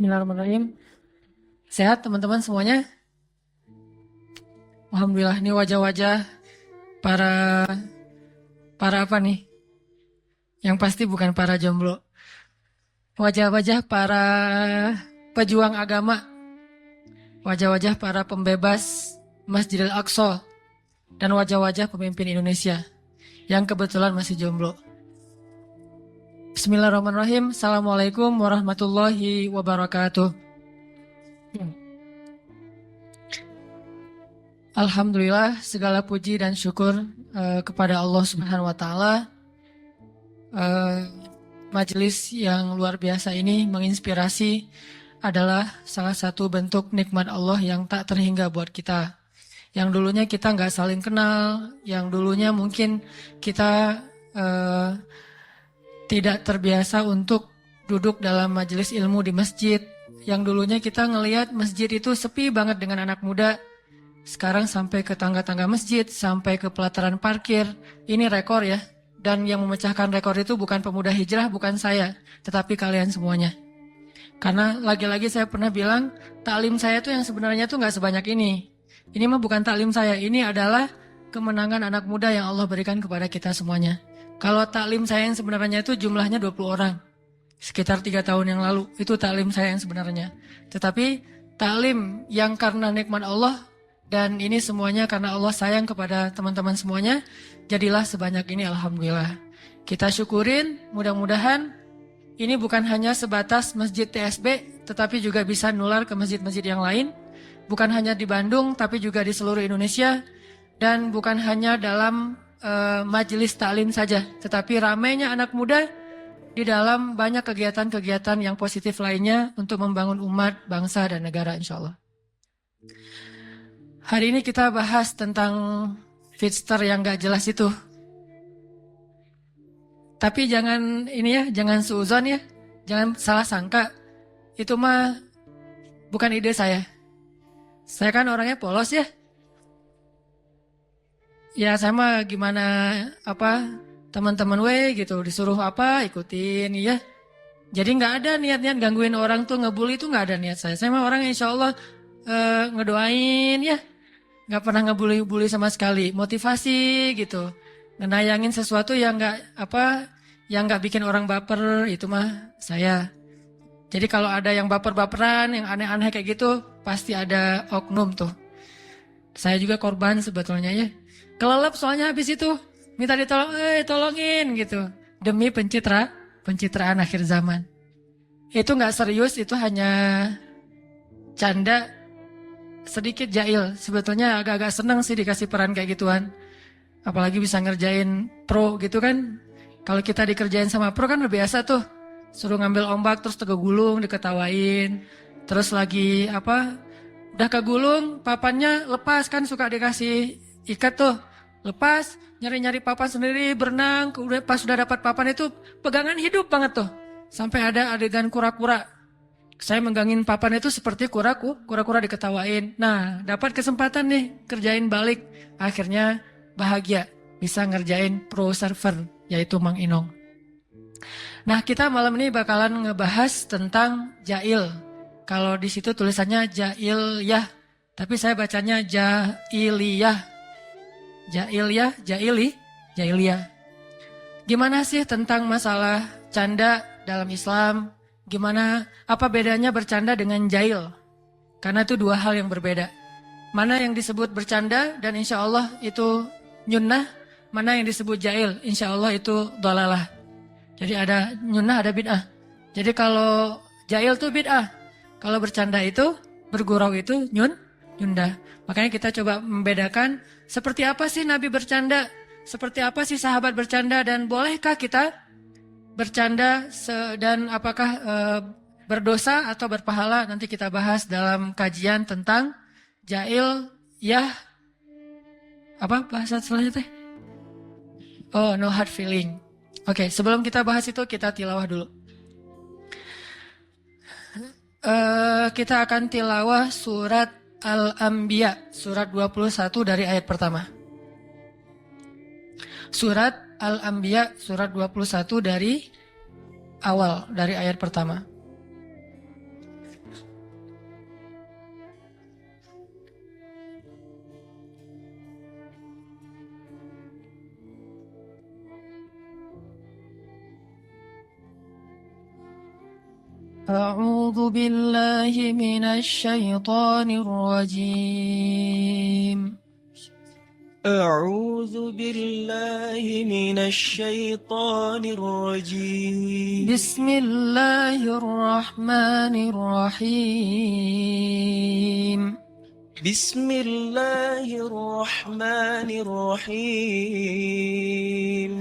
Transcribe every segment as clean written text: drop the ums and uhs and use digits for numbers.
Bismillahirrahmanirrahim. Sehat teman-teman semuanya? Alhamdulillah, ini wajah-wajah para para apa nih? Yang pasti bukan para jomblo. Wajah-wajah para pejuang agama, wajah-wajah para pembebas Masjidil Aqsa, dan wajah-wajah pemimpin Indonesia yang kebetulan masih jomblo. Bismillahirrahmanirrahim. Assalamualaikum warahmatullahi wabarakatuh. Alhamdulillah, segala puji dan syukur kepada Allah Subhanahu wa taala. Majelis yang luar biasa ini menginspirasi adalah salah satu bentuk nikmat Allah yang tak terhingga buat kita. Yang dulunya kita nggak saling kenal, yang dulunya mungkin kita tidak terbiasa untuk duduk dalam majelis ilmu di masjid. Yang dulunya kita ngelihat masjid itu sepi banget dengan anak muda. Sekarang sampai ke tangga-tangga masjid, sampai ke pelataran parkir. Ini rekor ya. Dan yang memecahkan rekor itu bukan pemuda hijrah, bukan saya, tetapi kalian semuanya. Karena lagi-lagi saya pernah bilang, taklim saya tuh yang sebenarnya tuh nggak sebanyak ini. Ini mah bukan taklim saya, ini adalah kemenangan anak muda yang Allah berikan kepada kita semuanya. Kalau taklim saya yang sebenarnya itu jumlahnya 20 orang. Sekitar 3 tahun yang lalu, itu taklim saya yang sebenarnya. Tetapi taklim yang karena nikmat Allah, dan ini semuanya karena Allah sayang kepada teman-teman semuanya, jadilah sebanyak ini, alhamdulillah. Kita syukurin, mudah-mudahan ini bukan hanya sebatas masjid TSB, tetapi juga bisa nular ke masjid-masjid yang lain. Bukan hanya di Bandung, tapi juga di seluruh Indonesia. Dan bukan hanya dalam majelis taklim saja, tetapi ramainya anak muda di dalam banyak kegiatan-kegiatan yang positif lainnya untuk membangun umat, bangsa, dan negara insya Allah. Hari ini kita bahas tentang fitster yang gak jelas itu. Tapi jangan ini ya, jangan suuzon ya, jangan salah sangka. Itu mah bukan ide saya. Saya kan orangnya polos ya. Ya saya mah gimana teman-teman gitu disuruh apa ikutin ya. Jadi nggak ada niat-niat gangguin orang tuh, ngebully itu nggak ada niat saya. Saya mah orang yang insya Allah ngedoain ya. Nggak pernah ngebully sama sekali, motivasi gitu, ngenayangin sesuatu yang nggak bikin orang baper, itu mah saya. Jadi kalau ada yang baper-baperan, yang aneh-aneh kayak gitu, pasti ada oknum tuh. Saya juga korban sebetulnya ya, kelelep soalnya habis itu minta ditolong, tolongin gitu, demi pencitraan akhir zaman. Itu nggak serius, itu hanya canda. Sedikit jahil, sebetulnya agak-agak seneng sih dikasih peran kayak gituan. Apalagi bisa ngerjain pro gitu kan. Kalau kita dikerjain sama pro kan udah biasa tuh. Suruh ngambil ombak terus tegugulung, diketawain. Terus lagi udah kegulung, papannya lepas kan, suka dikasih ikat tuh. Lepas, nyari-nyari papan sendiri, berenang. Pas sudah dapat papan itu pegangan hidup banget tuh. Sampai ada adegan kura-kura. Saya menggangin papan itu seperti kura-kura diketawain. Nah, dapat kesempatan nih kerjain balik. Akhirnya bahagia bisa ngerjain pro server, yaitu Mang Inong. Nah, kita malam ini bakalan ngebahas tentang jail. Kalau di situ tulisannya jailiyah, tapi saya bacanya jailiyah. Jailiyah. Gimana sih tentang masalah canda dalam Islam? Gimana, apa bedanya bercanda dengan jail? Karena itu dua hal yang berbeda. Mana yang disebut bercanda dan insya Allah itu nyunnah, mana yang disebut jail, insya Allah itu dolalah. Jadi ada nyunnah, ada bid'ah. Jadi kalau jail itu bid'ah, kalau bercanda itu, bergurau itu nyunnah. Makanya kita coba membedakan seperti apa sih Nabi bercanda, seperti apa sih sahabat bercanda, dan bolehkah kita bercanda dan apakah berdosa atau berpahala. Nanti kita bahas dalam kajian tentang jail ya, apa bahasa selanjutnya? Oh, no hard feeling. Oke, sebelum kita bahas itu kita tilawah dulu. Kita akan tilawah surat Al-Anbiya, surat 21 dari ayat pertama. Surat Al-Anbiya surat 21 dari awal, dari ayat pertama. أعوذ بالله من الشيطان الرجيم أعوذ بالله من الشيطان الرجيم بسم الله الرحمن الرحيم بسم الله الرحمن الرحيم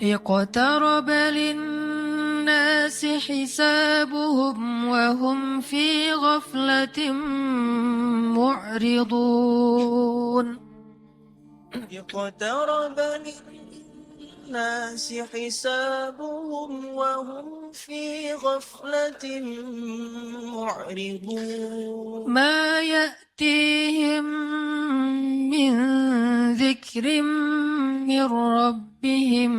اقترب للناس حسابهم وهم في غفلة معرضون اقترب للناس حسابهم وهم في غفلة معرضون ما يأتيهم من ذكر من ربهم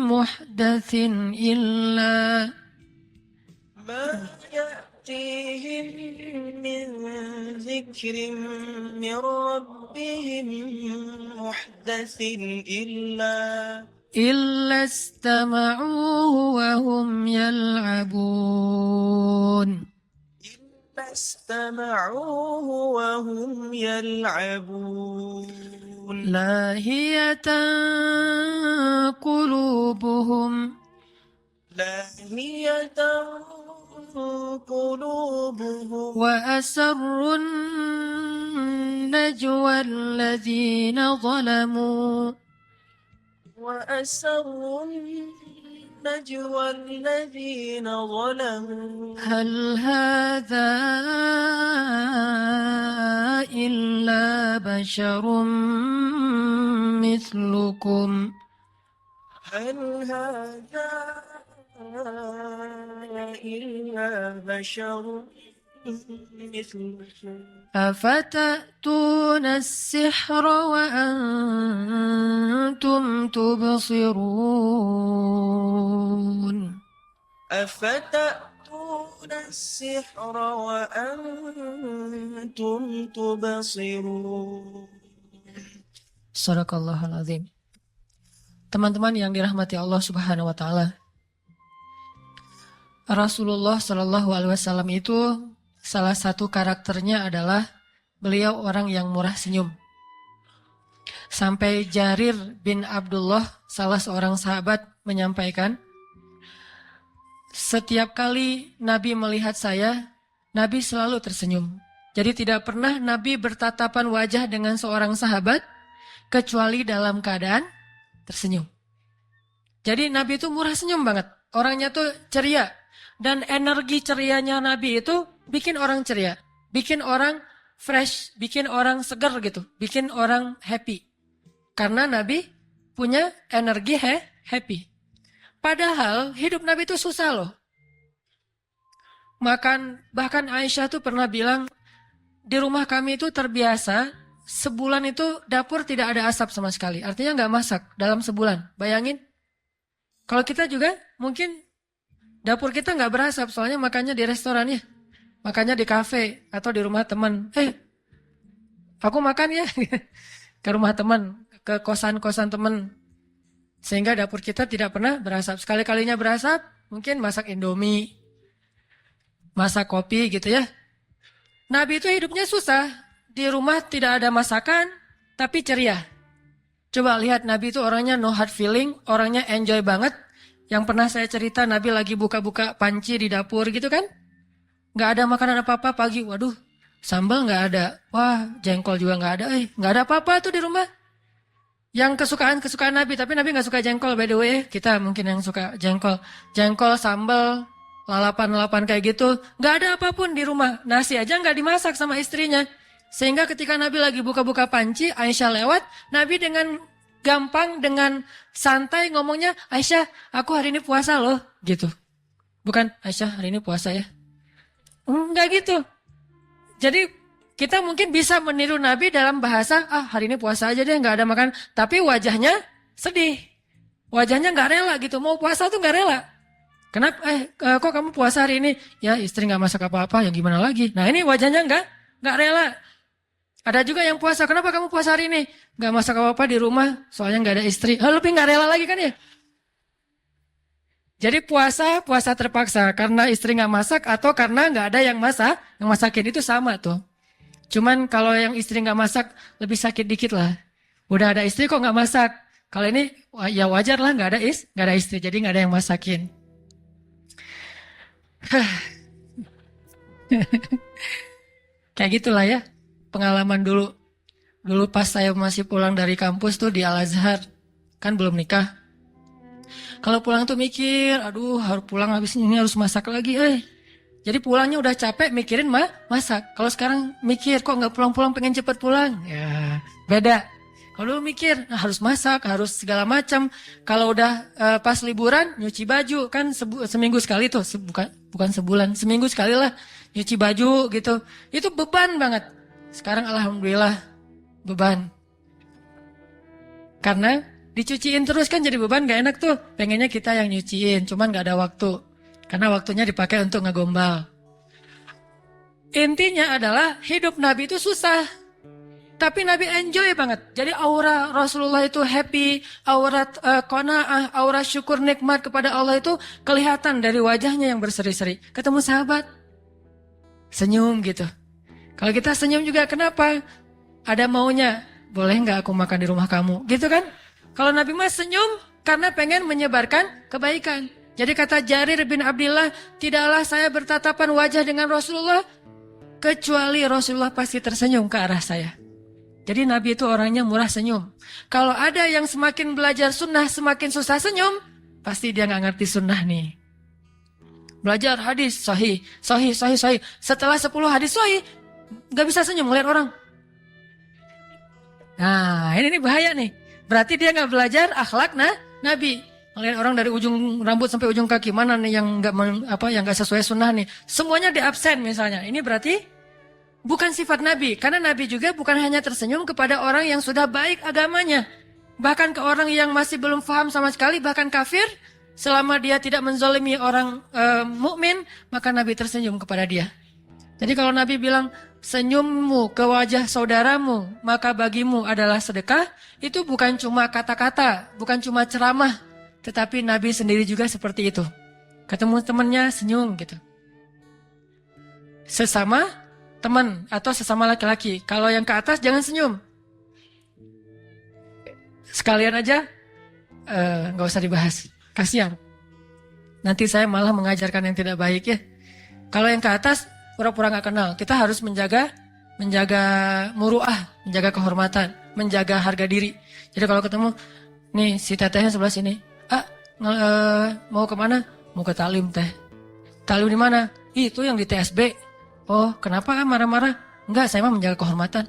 محدث إلا ما يأتيهم من ذكر من ربهم محدث إلا استمعوه وهم يلعبون استمعوه وهم يلعبون لاهية قلوبهم لاهية قلوبهم وأسروا النجوى الذين ظلموا وأسروا النجوى الذين ظلموا هل هذا إلا بشر مثلكم هل هذا إلا بشر مثلكم أفتأتون السحر وأنتم تبصرون أفتأتون السحر وأنتم تبصرون Sadaqallahul azim. Teman-teman yang dirahmati Allah Subhanahu wa taala. Rasulullah Shallallahu alaihi wasallam itu salah satu karakternya adalah beliau orang yang murah senyum. Sampai Jarir bin Abdullah, salah seorang sahabat, menyampaikan, setiap kali Nabi melihat saya, Nabi selalu tersenyum. Jadi tidak pernah Nabi bertatapan wajah dengan seorang sahabat, kecuali dalam keadaan tersenyum. Jadi Nabi itu murah senyum banget. Orangnya tuh ceria. Dan energi cerianya Nabi itu bikin orang ceria. Bikin orang fresh, bikin orang segar gitu. Bikin orang happy. Karena Nabi punya energi happy. Padahal hidup Nabi itu susah loh. Bahkan Aisyah tuh pernah bilang, di rumah kami itu terbiasa, sebulan itu dapur tidak ada asap sama sekali. Artinya nggak masak dalam sebulan. Bayangin. Kalau kita juga mungkin dapur kita nggak berasap, soalnya makannya di restoran ya. Makannya di kafe atau di rumah teman. Aku makan ya. Ke rumah teman, ke kosan-kosan teman. Sehingga dapur kita tidak pernah berasap. Sekali-kalinya berasap, mungkin masak Indomie, masak kopi gitu ya. Nabi itu hidupnya susah. Di rumah tidak ada masakan, tapi ceria. Coba lihat, Nabi itu orangnya no hard feeling, orangnya enjoy banget. Yang pernah saya cerita, Nabi lagi buka-buka panci di dapur gitu kan. Gak ada makanan apa-apa pagi, waduh sambal gak ada. Wah, jengkol juga gak ada. Gak ada apa-apa tuh di rumah. Yang kesukaan Nabi, tapi Nabi gak suka jengkol by the way. Kita mungkin yang suka jengkol. Jengkol, sambal, lalapan-lalapan kayak gitu. Gak ada apapun di rumah. Nasi aja gak dimasak sama istrinya. Sehingga ketika Nabi lagi buka-buka panci, Aisyah lewat, Nabi dengan gampang, dengan santai ngomongnya, Aisyah, aku hari ini puasa loh, gitu. Bukan, Aisyah hari ini puasa ya. Enggak gitu. Jadi kita mungkin bisa meniru Nabi dalam bahasa, hari ini puasa aja deh, gak ada makan. Tapi wajahnya sedih. Wajahnya gak rela gitu, mau puasa tuh gak rela. Kenapa? Kok kamu puasa hari ini? Ya istri gak masak apa-apa, ya gimana lagi. Nah ini wajahnya gak rela. Ada juga yang puasa, kenapa kamu puasa hari ini? Gak masak apa-apa di rumah, soalnya gak ada istri. Lebih gak rela lagi kan ya? Jadi puasa terpaksa karena istri nggak masak atau karena nggak ada yang masakin itu sama tuh. Cuman kalau yang istri nggak masak lebih sakit dikit lah. Udah ada istri kok nggak masak. Kalau ini ya wajar lah nggak ada istri jadi nggak ada yang masakin. Kayak gitulah ya pengalaman dulu. Dulu pas saya masih pulang dari kampus tuh di Al-Azhar kan belum nikah. Kalau pulang tuh mikir, aduh harus pulang habis ini harus masak lagi. Jadi pulangnya udah capek mikirin masak. Kalau sekarang mikir kok nggak pulang-pulang pengen cepet pulang. Ya beda. Kalau dulu mikir harus masak, harus segala macam. Kalau udah pas liburan nyuci baju kan seminggu sekali tuh, bukan sebulan, seminggu sekali lah nyuci baju gitu. Itu beban banget. Sekarang alhamdulillah beban. Karena dicuciin terus kan jadi beban gak enak tuh. Pengennya kita yang nyuciin, cuman gak ada waktu. Karena waktunya dipakai untuk ngegombal. Intinya adalah hidup Nabi itu susah. Tapi Nabi enjoy banget. Jadi aura Rasulullah itu happy, aura qanaah, aura syukur nikmat kepada Allah itu kelihatan dari wajahnya yang berseri-seri. Ketemu sahabat, senyum gitu. Kalau kita senyum juga kenapa? Ada maunya, boleh nggak aku makan di rumah kamu? Gitu kan? Kalau Nabi Mas senyum karena pengen menyebarkan kebaikan. Jadi kata Jarir bin Abdillah, tidaklah saya bertatapan wajah dengan Rasulullah, kecuali Rasulullah pasti tersenyum ke arah saya. Jadi Nabi itu orangnya murah senyum. Kalau ada yang semakin belajar sunnah semakin susah senyum, pasti dia nggak ngerti sunnah nih. Belajar hadis sahih. Setelah 10 hadis sahih, nggak bisa senyum ngeliat orang. Nah ini bahaya nih. Berarti dia nggak belajar akhlak Nabi. Ngeliat orang dari ujung rambut sampai ujung kaki mana nih yang nggak sesuai sunnah nih. Semuanya di absen misalnya. Ini berarti bukan sifat Nabi, karena Nabi juga bukan hanya tersenyum kepada orang yang sudah baik agamanya. Bahkan ke orang yang masih belum paham sama sekali, bahkan kafir, selama dia tidak menzalimi orang mukmin, maka Nabi tersenyum kepada dia. Jadi kalau Nabi bilang, senyummu ke wajah saudaramu, maka bagimu adalah sedekah, itu bukan cuma kata-kata, bukan cuma ceramah, tetapi Nabi sendiri juga seperti itu. Ketemu temannya senyum gitu. Sesama teman atau sesama laki-laki. Kalau yang ke atas jangan senyum. Sekalian aja nggak usah dibahas. Kasihan. Nanti saya malah mengajarkan yang tidak baik ya. Kalau yang ke atas pura-pura nggak kenal. Kita harus menjaga muruah, menjaga kehormatan, menjaga harga diri. Jadi kalau ketemu nih si tetehnya sebelah sini. Mau kemana? Mau ke talim teh. Talim di mana? Itu yang di TSB. Oh, kenapa marah-marah? Enggak, saya mah menjaga kehormatan.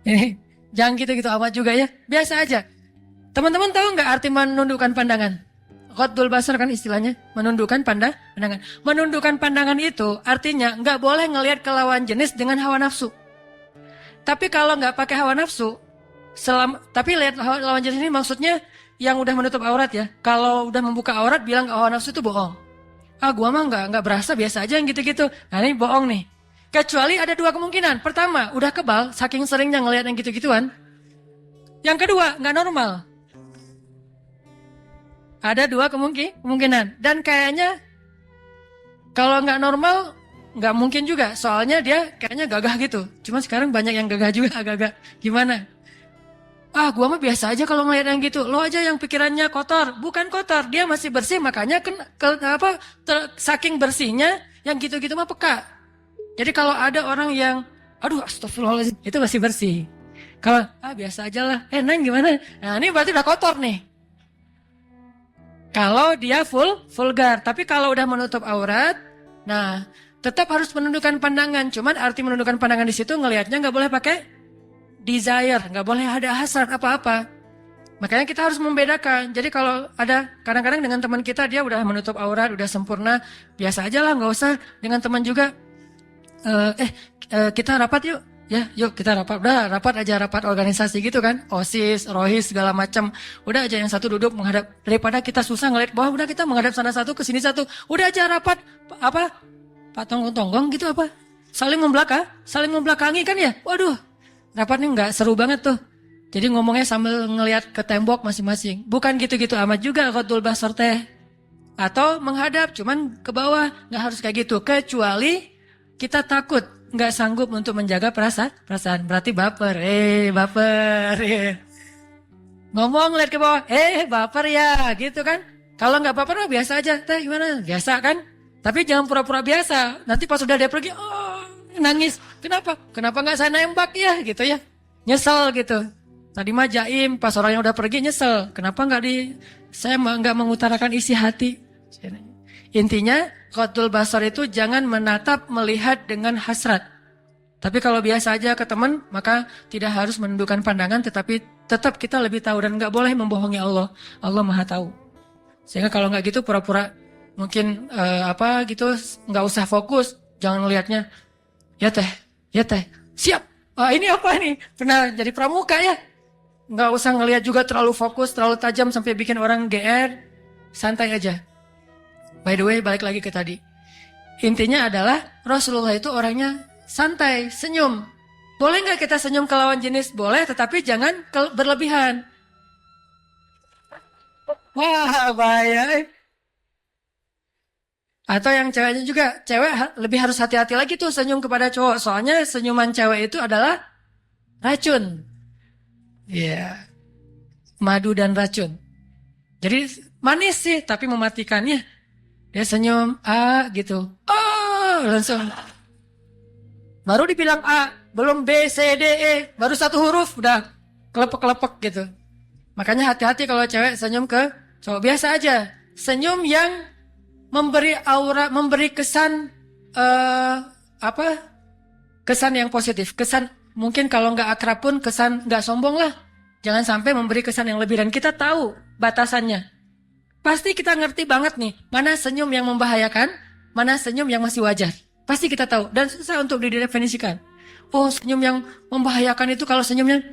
Ini jangan gitu-gitu amat juga ya. Biasa aja. Teman-teman tahu nggak arti menundukkan pandangan? Ghaddul basar kan istilahnya, menundukkan pandangan. Menundukkan pandangan itu artinya nggak boleh ngelihat ke lawan jenis dengan hawa nafsu. Tapi kalau nggak pakai hawa nafsu, tapi lihat lawan jenis ini maksudnya yang udah menutup aurat ya. Kalau udah membuka aurat bilang hawa nafsu itu bohong. Gua mah nggak berasa biasa aja yang gitu-gitu. Nah ini bohong nih. Kecuali ada 2 kemungkinan. Pertama, udah kebal, saking seringnya ngelihat yang gitu-gituan. Yang kedua, nggak normal. Ada 2 kemungkinan. Dan kayaknya kalau nggak normal, nggak mungkin juga. Soalnya dia kayaknya gagah gitu. Cuma sekarang banyak yang gagah juga, agak-agak gimana. Gua mah biasa aja kalau ngeliat yang gitu. Lo aja yang pikirannya kotor. Bukan kotor, dia masih bersih. Makanya saking bersihnya, yang gitu-gitu mah peka. Jadi kalau ada orang yang, aduh astagfirullahaladzim, itu masih bersih. Kalau, biasa aja lah. Neng gimana? Nah ini berarti udah kotor nih. Kalau dia vulgar. Tapi kalau udah menutup aurat, nah tetap harus menundukkan pandangan. Cuman arti menundukkan pandangan di situ ngelihatnya nggak boleh pakai desire, nggak boleh ada hasrat apa-apa. Makanya kita harus membedakan. Jadi kalau ada kadang-kadang dengan teman kita dia udah menutup aurat, udah sempurna, biasa aja lah, nggak usah. Dengan teman juga, kita rapat yuk, ya, yuk kita rapat. Udah rapat aja, rapat organisasi gitu kan, OSIS, ROHIS segala macam. Udah aja yang satu duduk menghadap, daripada kita susah ngeliat bawah, udah kita menghadap sana satu ke sini satu. Udah aja rapat Pak tonggong-tonggong gitu saling membelakangi kan ya. Waduh. Rapatnya nggak seru banget tuh. Jadi ngomongnya sambil ngelihat ke tembok masing-masing. Bukan gitu-gitu amat juga ghadul basar teh. Atau menghadap cuman ke bawah, nggak harus kayak gitu. Kecuali kita takut, nggak sanggup untuk menjaga perasaan. Berarti baper, baper. Ngomong lihat ke bawah, baper ya, gitu kan. Kalau nggak baper mah biasa aja, teh gimana? Biasa kan? Tapi jangan pura-pura biasa. Nanti pas udah dia pergi, nangis. Kenapa? Kenapa nggak saya nembak ya, gitu ya? Nyesel gitu. Tadi mah jaim, pas orang yang udah pergi nyesel. Kenapa saya nggak mengutarakan isi hati? Intinya, ghadul basar itu jangan menatap, melihat dengan hasrat. Tapi kalau biasa aja ke teman, maka tidak harus menundukkan pandangan, tetapi tetap kita lebih tahu dan nggak boleh membohongi Allah. Allah Maha Tahu. Sehingga kalau nggak gitu pura-pura mungkin gitu nggak usah fokus, jangan melihatnya. Ya teh, siap. Ini apa nih? Pernah jadi pramuka ya? Nggak usah ngelihat juga terlalu fokus, terlalu tajam sampai bikin orang GR. Santai aja. By the way, balik lagi ke tadi. Intinya adalah Rasulullah itu orangnya santai, senyum. Boleh nggak kita senyum ke lawan jenis? Boleh, tetapi jangan berlebihan. Wah, bahaya. Atau yang ceweknya juga, cewek lebih harus hati-hati lagi tuh senyum kepada cowok. Soalnya senyuman cewek itu adalah racun. Iya. Madu dan racun. Jadi manis sih, tapi mematikannya. Dia senyum, gitu. Langsung. Baru dibilang A, belum B, C, D, E. Baru satu huruf, udah kelepek-kelepek gitu. Makanya hati-hati kalau cewek senyum ke cowok. Biasa aja. Senyum yang memberi aura, memberi kesan, kesan yang positif. Kesan, mungkin kalau nggak akrab pun kesan nggak sombong lah. Jangan sampai memberi kesan yang lebih. Dan kita tahu batasannya. Pasti kita ngerti banget nih, mana senyum yang membahayakan, mana senyum yang masih wajar. Pasti kita tahu. Dan susah untuk didefinisikan. Oh, senyum yang membahayakan itu kalau senyumnya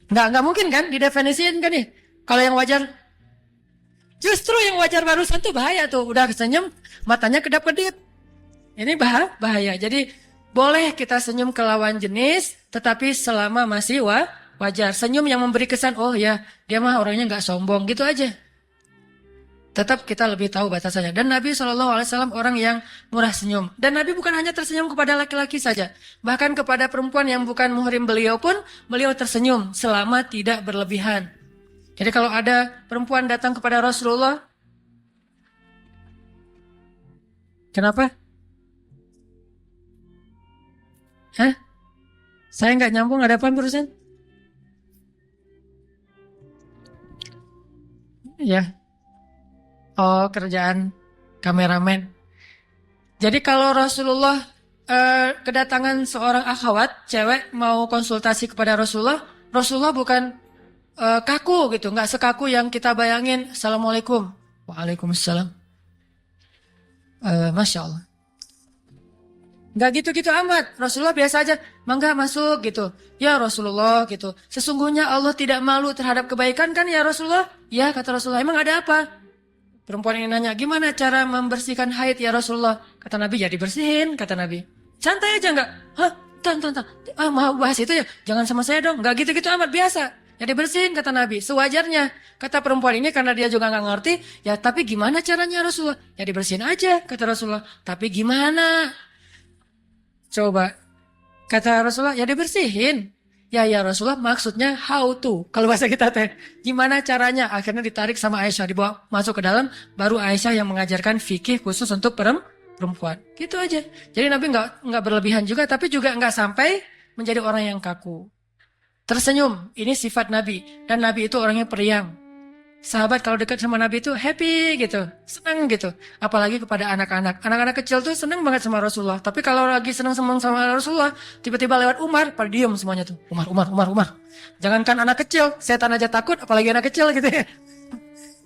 nggak mungkin kan didefinisikan kan nih. Kalau yang wajar, justru yang wajar barusan tuh bahaya tuh. Udah senyum, matanya kedap-kedip. Ini bahaya. Jadi boleh kita senyum ke lawan jenis, tetapi selama masih wajar. Senyum yang memberi kesan, oh ya dia mah orangnya nggak sombong gitu aja. Tetap kita lebih tahu batasannya. Dan Nabi SAW orang yang murah senyum. Dan Nabi bukan hanya tersenyum kepada laki-laki saja. Bahkan kepada perempuan yang bukan muhrim beliau pun, beliau tersenyum selama tidak berlebihan. Jadi kalau ada perempuan datang kepada Rasulullah, kenapa? Saya nggak nyambung, ada apa barusan? Ya. Oh, kerjaan kameramen. Jadi kalau Rasulullah kedatangan seorang akhwat, cewek mau konsultasi kepada Rasulullah, Rasulullah bukan kaku gitu, nggak sekaku yang kita bayangin. Assalamualaikum, waalaikumsalam, masya Allah. Nggak gitu-gitu amat. Rasulullah biasa aja, mangga masuk gitu. Ya Rasulullah gitu. Sesungguhnya Allah tidak malu terhadap kebaikan kan ya Rasulullah? Ya kata Rasulullah, emang ada apa? Perempuan ini nanya, gimana cara membersihkan haid ya Rasulullah? Kata Nabi, ya dibersihin, kata Nabi. Santai aja enggak? Tan. Mau bahas itu ya? Jangan sama saya dong. Enggak gitu-gitu amat, biasa. Ya dibersihin, kata Nabi. Sewajarnya. Kata perempuan ini karena dia juga enggak ngerti. Ya tapi gimana caranya Rasulullah? Ya dibersihin aja, kata Rasulullah. Tapi gimana? Coba. Kata Rasulullah, ya dibersihin. Ya Rasulullah maksudnya how to. Kalau bahasa kita teh, gimana caranya? Akhirnya ditarik sama Aisyah, dibawa masuk ke dalam. Baru Aisyah yang mengajarkan fikih khusus untuk perempuan. Gitu aja. Jadi Nabi nggak berlebihan juga, tapi juga nggak sampai menjadi orang yang kaku. Tersenyum, ini sifat Nabi. Dan Nabi itu orangnya periang. Sahabat kalau dekat sama Nabi itu happy gitu, senang gitu. Apalagi kepada anak-anak. Anak-anak kecil tuh senang banget sama Rasulullah. Tapi kalau lagi senang sama Rasulullah, tiba-tiba lewat Umar, pada diem semuanya tuh. Umar. Jangankan anak kecil, setan aja takut, apalagi anak kecil gitu ya.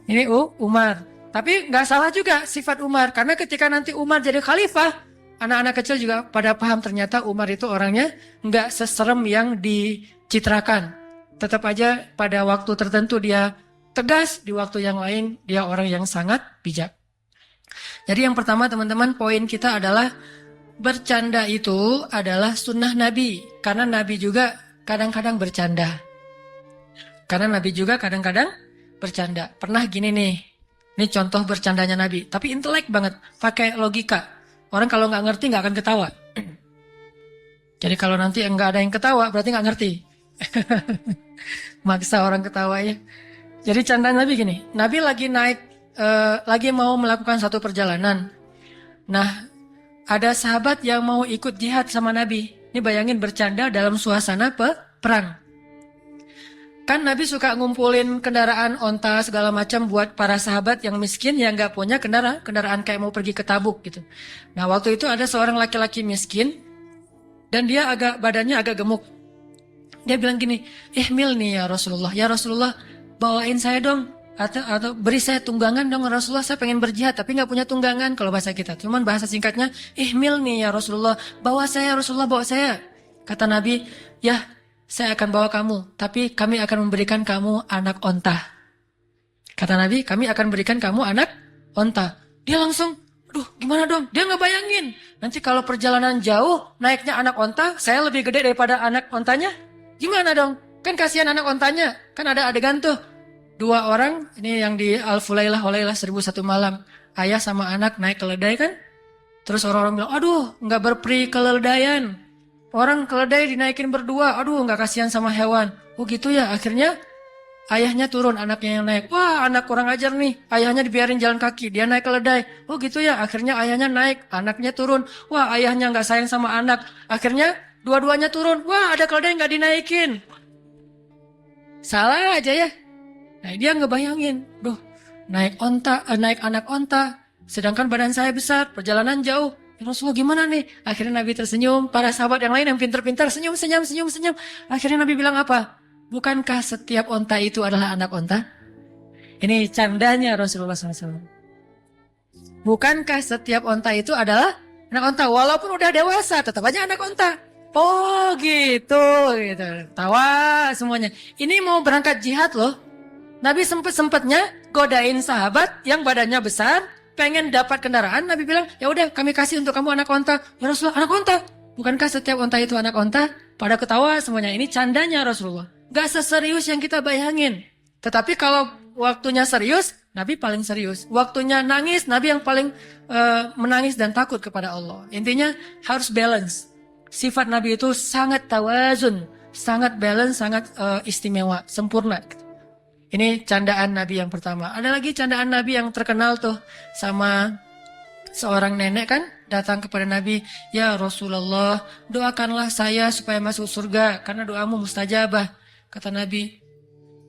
Ini Umar. Tapi nggak salah juga sifat Umar. Karena ketika nanti Umar jadi khalifah, anak-anak kecil juga pada paham ternyata Umar itu orangnya nggak seserem yang dicitrakan. Tetap aja pada waktu tertentu dia tegas, di waktu yang lain dia orang yang sangat bijak. Jadi yang pertama teman-teman, poin kita adalah bercanda itu adalah sunnah Nabi. Karena Nabi juga kadang-kadang bercanda. Karena Nabi juga kadang-kadang bercanda. Pernah gini nih, ini contoh bercandanya Nabi. Tapi intelek banget, pakai logika. Orang kalau nggak ngerti nggak akan ketawa. Jadi kalau nanti nggak ada yang ketawa, berarti nggak ngerti. Maksa orang ketawa ya. Jadi candaan Nabi gini, Nabi lagi naik, lagi mau melakukan satu perjalanan. Nah, ada sahabat yang mau ikut jihad sama Nabi. Ini bayangin bercanda dalam suasana perang. Kan Nabi suka ngumpulin kendaraan onta segala macam buat para sahabat yang miskin yang nggak punya kendaraan kayak mau pergi ke Tabuk gitu. Nah waktu itu ada seorang laki-laki miskin dan dia badannya agak gemuk. Dia bilang gini, ihmil nih ya Rasulullah bawain saya dong atau beri saya tunggangan dong Rasulullah, saya pengen berjihad tapi nggak punya tunggangan kalau bahasa kita. Cuman bahasa singkatnya ihmil nih ya Rasulullah, bawa saya Rasulullah bawa saya. Kata Nabi, ya saya akan bawa kamu, tapi kami akan memberikan kamu anak onta. Kata Nabi, kami akan berikan kamu anak onta. Dia langsung, aduh gimana dong? Dia nggak bayangin. Nanti kalau perjalanan jauh, naiknya anak onta, saya lebih gede daripada anak ontanya. Gimana dong? Kan kasihan anak ontanya. Kan ada adegan tuh. 2 orang, ini yang di Al-Fulailah 1001 malam. Ayah sama anak naik keledai kan? Terus orang-orang bilang, aduh nggak berperi keledaian. Orang keledai dinaikin berdua, aduh nggak kasihan sama hewan. Oh gitu ya, akhirnya ayahnya turun, anaknya yang naik. Wah anak kurang ajar nih, ayahnya dibiarin jalan kaki, dia naik keledai. Oh gitu ya, akhirnya ayahnya naik, anaknya turun. Wah ayahnya nggak sayang sama anak, akhirnya dua-duanya turun. Wah ada keledai nggak dinaikin. Salah aja ya. Nah dia ngebayangin, duh naik anak onta, sedangkan badan saya besar, perjalanan jauh. Ya Rasulullah gimana nih? Akhirnya Nabi tersenyum, para sahabat yang lain yang pintar-pintar senyum. Akhirnya Nabi bilang apa? Bukankah setiap onta itu adalah anak onta? Ini candanya Rasulullah SAW. Bukankah setiap onta itu adalah anak onta? Walaupun udah dewasa, tetap aja anak onta. Oh gitu. Tawa semuanya. Ini mau berangkat jihad loh. Nabi sempet-sempetnya godain sahabat yang badannya besar, pengen dapat kendaraan. Nabi bilang, ya udah kami kasih untuk kamu anak onta. Ya Rasulullah, anak onta? Bukankah setiap onta itu anak onta? Pada ketawa semuanya. Ini candanya Rasulullah. Gak seserius yang kita bayangin. Tetapi kalau waktunya serius, Nabi paling serius. Waktunya nangis, Nabi yang paling menangis dan takut kepada Allah. Intinya harus balance. Sifat Nabi itu sangat tawazun, sangat balance, sangat istimewa, sempurna. Ini candaan Nabi yang pertama. Ada lagi candaan Nabi yang terkenal tuh sama seorang nenek kan datang kepada Nabi, ya Rasulullah, doakanlah saya supaya masuk surga karena doamu mustajabah. Kata Nabi,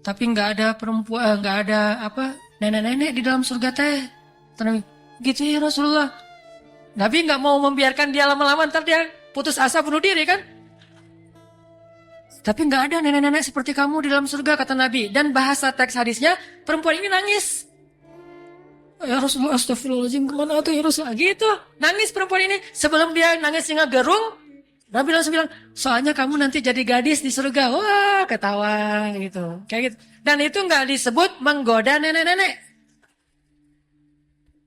tapi nggak ada perempuan, nggak ada nenek-nenek di dalam surga teh. Kata Nabi, gitu ya Rasulullah. Nabi nggak mau membiarkan dia lama-lama, ntar dia putus asa bunuh diri kan. Tapi nggak ada nenek-nenek seperti kamu di dalam surga, kata Nabi. Dan bahasa teks hadisnya, perempuan ini nangis. Ya Rasulullah, astagfirullahaladzim, kemana tuh ya Rasulullah? Gitu, nangis perempuan ini. Sebelum dia nangis hingga gerung, Nabi langsung bilang, soalnya kamu nanti jadi gadis di surga. Wah, ketawa gitu. Kayak gitu. Dan itu nggak disebut menggoda nenek-nenek.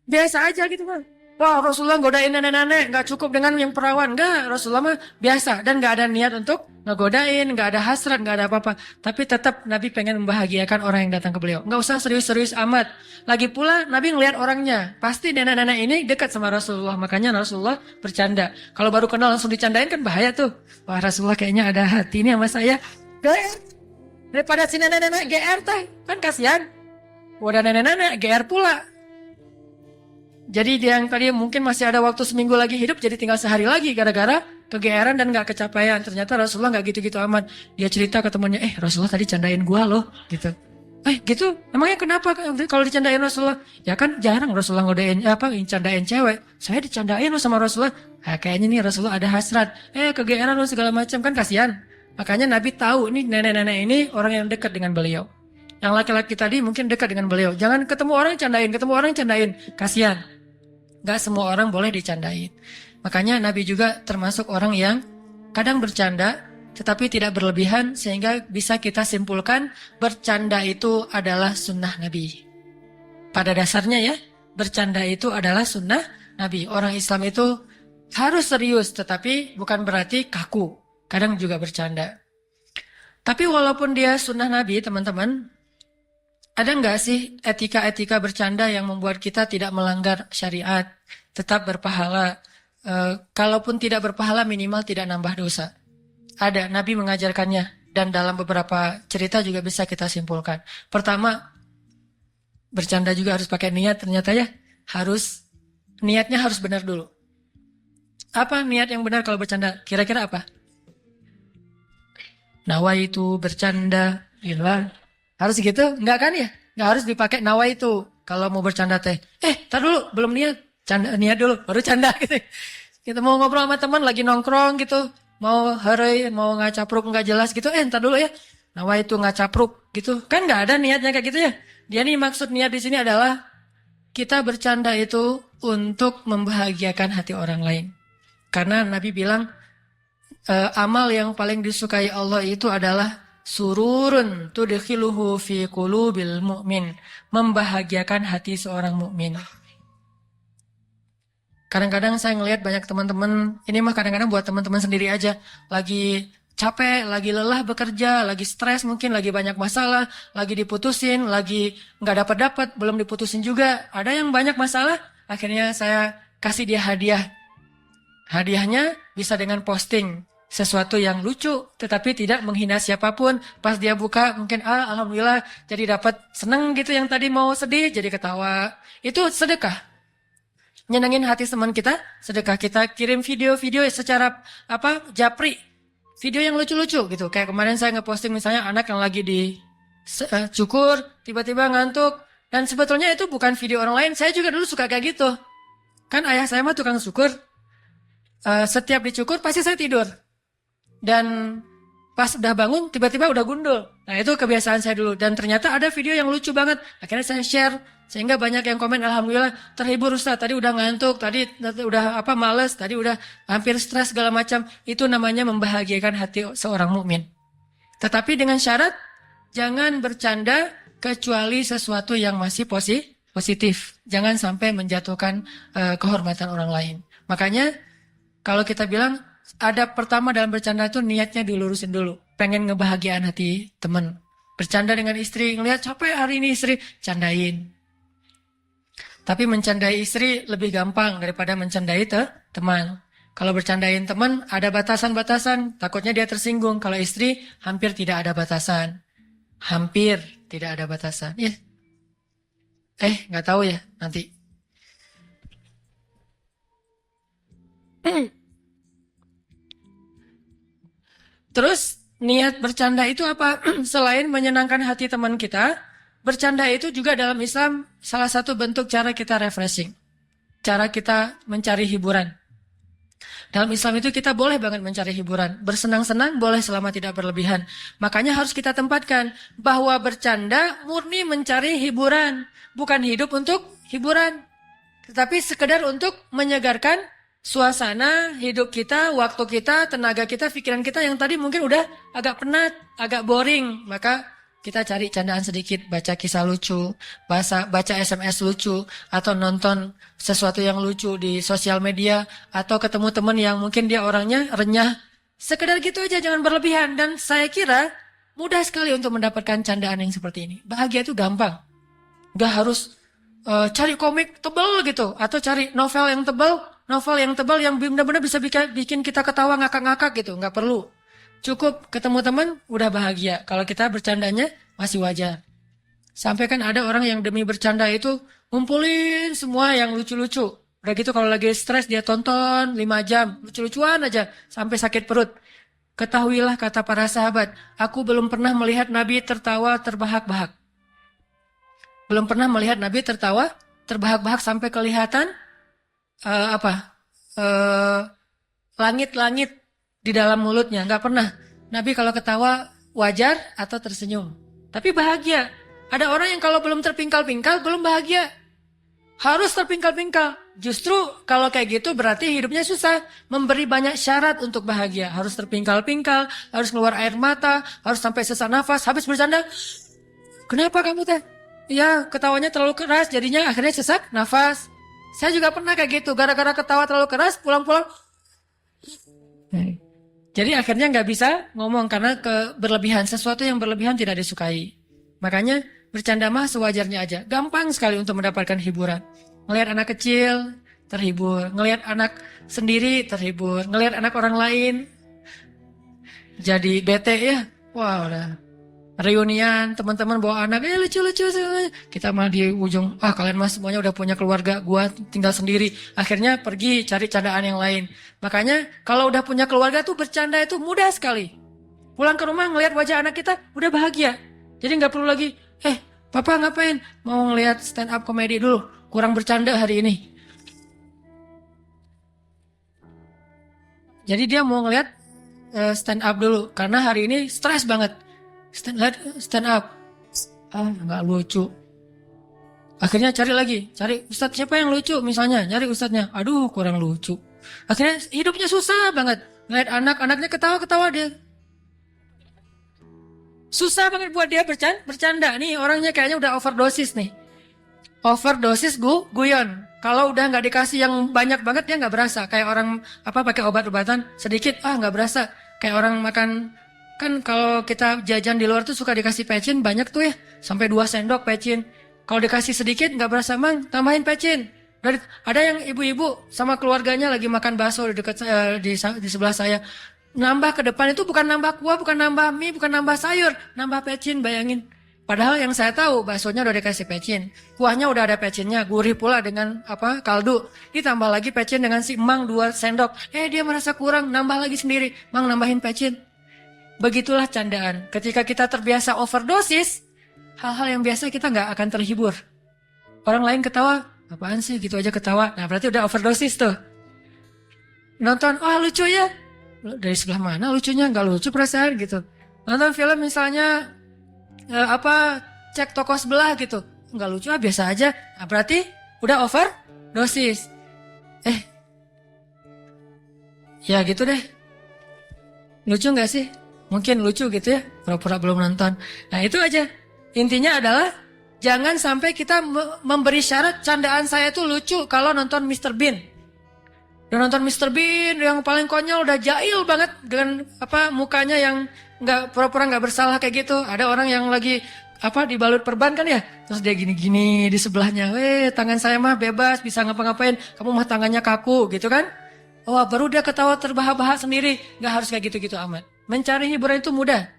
Biasa aja gitu kan. Wah Rasulullah godain nenek-nenek, nggak cukup dengan yang perawan. Nggak, Rasulullah mah biasa. Dan nggak ada niat untuk ngegodain, nggak ada hasrat, nggak ada apa-apa. Tapi tetap Nabi pengen membahagiakan orang yang datang ke beliau. Nggak usah serius-serius amat. Lagi pula Nabi ngelihat orangnya. Pasti nenek-nenek ini dekat sama Rasulullah. Makanya Rasulullah bercanda. Kalau baru kenal langsung dicandain kan bahaya tuh. Wah Rasulullah kayaknya ada hati ini sama saya. GR. Daripada si nenek-nenek GR teh. Kan kasihan. Udah nenek-nenek GR pula. Jadi dia yang tadi mungkin masih ada waktu seminggu lagi hidup, jadi tinggal sehari lagi gara-gara kegeeran dan gak kecapaian. Ternyata Rasulullah gak gitu-gitu amat. Dia cerita ke temannya, Rasulullah tadi candain gua loh, gitu. Gitu? Emangnya kenapa kalau dicandain Rasulullah? Ya kan jarang Rasulullah ngodain candain cewek. Saya dicandain loh sama Rasulullah. Kayaknya nih Rasulullah ada hasrat. Kegeeran loh segala macam, kan kasihan. Makanya Nabi tahu nih nenek-nenek ini orang yang dekat dengan beliau. Yang laki-laki tadi mungkin dekat dengan beliau. Jangan ketemu orang candain, kasihan. Gak semua orang boleh dicandain. Makanya Nabi juga termasuk orang yang kadang bercanda tetapi tidak berlebihan, sehingga bisa kita simpulkan bercanda itu adalah sunnah Nabi. Pada dasarnya ya, bercanda itu adalah sunnah Nabi. Orang Islam itu harus serius tetapi bukan berarti kaku. Kadang juga bercanda. Tapi walaupun dia sunnah Nabi, teman-teman, ada nggak sih etika-etika bercanda yang membuat kita tidak melanggar syariat, tetap berpahala? Kalaupun tidak berpahala, minimal tidak nambah dosa. Ada, Nabi mengajarkannya. Dan dalam beberapa cerita juga bisa kita simpulkan. Pertama, bercanda juga harus pakai niat ternyata ya. Niatnya harus benar dulu. Apa niat yang benar kalau bercanda? Kira-kira apa? Nawaitu bercanda, gila. Harus gitu? Enggak kan ya? Enggak harus dipakai nawaitu kalau mau bercanda teh. Tar dulu, belum niat. Niat dulu, baru canda gitu. Kita mau ngobrol sama teman lagi nongkrong gitu. Mau hari, mau ngacapruk nggak jelas gitu. Ntar dulu ya. Nawaitu ngacapruk gitu. Kan nggak ada niatnya kayak gitu ya. Dia nih maksud niat di sini adalah kita bercanda itu untuk membahagiakan hati orang lain. Karena Nabi bilang, amal yang paling disukai Allah itu adalah sururun tudkhiluhu fi qulubil mu'min, membahagiakan hati seorang mukmin. Kadang-kadang saya ngelihat banyak teman-teman, ini mah kadang-kadang buat teman-teman sendiri aja, lagi capek, lagi lelah bekerja, lagi stres mungkin, lagi banyak masalah, lagi diputusin, lagi nggak dapat, belum diputusin juga, ada yang banyak masalah, akhirnya saya kasih dia hadiah. Hadiahnya bisa dengan posting sesuatu yang lucu, tetapi tidak menghina siapapun. Pas dia buka, mungkin alhamdulillah, jadi dapat seneng gitu, yang tadi mau sedih, jadi ketawa. Itu sedekah. Nyenengin hati teman kita, sedekah. Kita kirim video-video secara japri, video yang lucu-lucu gitu. Kayak kemarin saya ngeposting misalnya anak yang lagi cukur, tiba-tiba ngantuk, dan sebetulnya itu bukan video orang lain. Saya juga dulu suka kayak gitu. Kan ayah saya mah tukang syukur. Setiap dicukur pasti saya tidur, dan pas udah bangun tiba-tiba udah gundul. Nah itu kebiasaan saya dulu, dan ternyata ada video yang lucu banget. Akhirnya saya share, sehingga banyak yang komen, alhamdulillah terhibur Ustaz, tadi udah ngantuk, tadi udah males, tadi udah hampir stres segala macam. Itu namanya membahagiakan hati seorang mukmin. Tetapi dengan syarat jangan bercanda kecuali sesuatu yang masih positif. Jangan sampai menjatuhkan kehormatan orang lain. Makanya kalau kita bilang ada pertama dalam bercanda itu niatnya dilurusin dulu. Pengen ngebahagiaan hati teman. Bercanda dengan istri, ngelihat capek hari ini istri, candain. Tapi mencandai istri lebih gampang daripada mencandai teman. Kalau bercandain teman ada batasan-batasan, takutnya dia tersinggung. Kalau istri hampir tidak ada batasan. Hampir tidak ada batasan. Ya. Nggak tahu ya nanti. Terus niat bercanda itu apa? Selain menyenangkan hati teman kita, bercanda itu juga dalam Islam salah satu bentuk cara kita refreshing. Cara kita mencari hiburan. Dalam Islam itu kita boleh banget mencari hiburan. Bersenang-senang boleh selama tidak berlebihan. Makanya harus kita tempatkan bahwa bercanda murni mencari hiburan. Bukan hidup untuk hiburan. Tetapi sekedar untuk menyegarkan suasana hidup kita, waktu kita, tenaga kita, pikiran kita yang tadi mungkin udah agak penat, agak boring. Maka kita cari candaan sedikit, baca kisah lucu, baca SMS lucu, atau nonton sesuatu yang lucu di sosial media, atau ketemu teman yang mungkin dia orangnya renyah. Sekedar gitu aja, jangan berlebihan. Dan saya kira mudah sekali untuk mendapatkan candaan yang seperti ini. Bahagia itu gampang. Gak harus cari komik tebal gitu, atau cari novel yang tebal yang benar-benar bisa bikin kita ketawa ngakak-ngakak gitu. Nggak perlu. Cukup ketemu teman udah bahagia. Kalau kita bercandanya masih wajar. Sampai kan ada orang yang demi bercanda itu ngumpulin semua yang lucu-lucu. Udah gitu kalau lagi stres dia tonton 5 jam. Lucu-lucuan aja sampai sakit perut. Ketahuilah kata para sahabat, aku belum pernah melihat Nabi tertawa terbahak-bahak. Belum pernah melihat Nabi tertawa terbahak-bahak sampai kelihatan langit-langit di dalam mulutnya. Nggak pernah. Nabi kalau ketawa wajar atau tersenyum. Tapi bahagia. Ada orang yang kalau belum terpingkal-pingkal belum bahagia. Harus terpingkal-pingkal. Justru kalau kayak gitu berarti hidupnya susah. Memberi banyak syarat untuk bahagia. Harus terpingkal-pingkal, harus keluar air mata, harus sampai sesak nafas. Habis bercanda, kenapa kamu teh? Ya ketawanya terlalu keras jadinya akhirnya sesak nafas. Saya juga pernah kayak gitu. Gara-gara ketawa terlalu keras pulang-pulang. Jadi akhirnya nggak bisa ngomong karena berlebihan. Sesuatu yang berlebihan tidak disukai. Makanya bercanda mah sewajarnya aja. Gampang sekali untuk mendapatkan hiburan. Ngelihat anak kecil terhibur, ngelihat anak sendiri terhibur, ngelihat anak orang lain jadi bete ya. Wah, udah reunian teman-teman bawa anak, lucu-lucu. Kita mah di ujung, kalian mah semuanya udah punya keluarga, gua tinggal sendiri. Akhirnya pergi cari candaan yang lain. Makanya kalau udah punya keluarga tuh bercanda itu mudah sekali. Pulang ke rumah ngelihat wajah anak kita udah bahagia. Jadi nggak perlu lagi, papa ngapain? Mau ngelihat stand up komedi dulu, kurang bercanda hari ini. Jadi dia mau ngelihat stand up dulu karena hari ini stres banget. Stand up. Nggak lucu. Akhirnya cari ustadz siapa yang lucu misalnya, nyari ustadznya. Aduh, kurang lucu. Akhirnya hidupnya susah banget. Ngeliat anaknya ketawa-ketawa dia. Susah banget buat dia bercanda. Nih orangnya kayaknya udah overdosis nih. Overdosis guyon. Kalau udah nggak dikasih yang banyak banget dia nggak berasa. Kayak orang pakai obat-obatan sedikit nggak berasa. Kayak orang makan. Kan kalau kita jajan di luar tuh suka dikasih pecin banyak tuh ya. Sampai 2 sendok pecin. Kalau dikasih sedikit nggak berasa, Mang, tambahin pecin. Ada yang ibu-ibu sama keluarganya lagi makan bakso di dekat di sebelah saya. Nambah ke depan itu bukan nambah kuah, bukan nambah mie, bukan nambah sayur, nambah pecin, bayangin. Padahal yang saya tahu baksonya udah dikasih pecin. Kuahnya udah ada pecinnya, gurih pula dengan kaldu. Ditambah lagi pecin dengan si Mang 2 sendok. Dia merasa kurang, nambah lagi sendiri. Mang nambahin pecin. Begitulah candaan. Ketika kita terbiasa overdosis, hal-hal yang biasa kita nggak akan terhibur. Orang lain ketawa, apaan sih gitu aja ketawa. Nah berarti udah overdosis tuh. Nonton, lucu ya. Dari sebelah mana lucunya? Nggak lucu perasaan gitu. Nonton film misalnya, cek toko sebelah gitu. Nggak lucu, biasa aja. Nah, berarti udah overdosis. Ya gitu deh. Lucu nggak sih? Mungkin lucu gitu ya, pura-pura belum nonton. Nah itu aja. Intinya adalah jangan sampai kita memberi syarat candaan saya tuh lucu kalau nonton Mr. Bean. Udah nonton Mr. Bean yang paling konyol, udah jahil banget dengan mukanya yang nggak pura-pura nggak bersalah kayak gitu. Ada orang yang lagi dibalut perban kan ya, terus dia gini-gini di sebelahnya, tangan saya mah bebas bisa ngapa-ngapain, kamu mah tangannya kaku gitu kan. Baru dia ketawa terbahak-bahak sendiri. Nggak harus kayak gitu-gitu amat. Mencari hiburan itu mudah.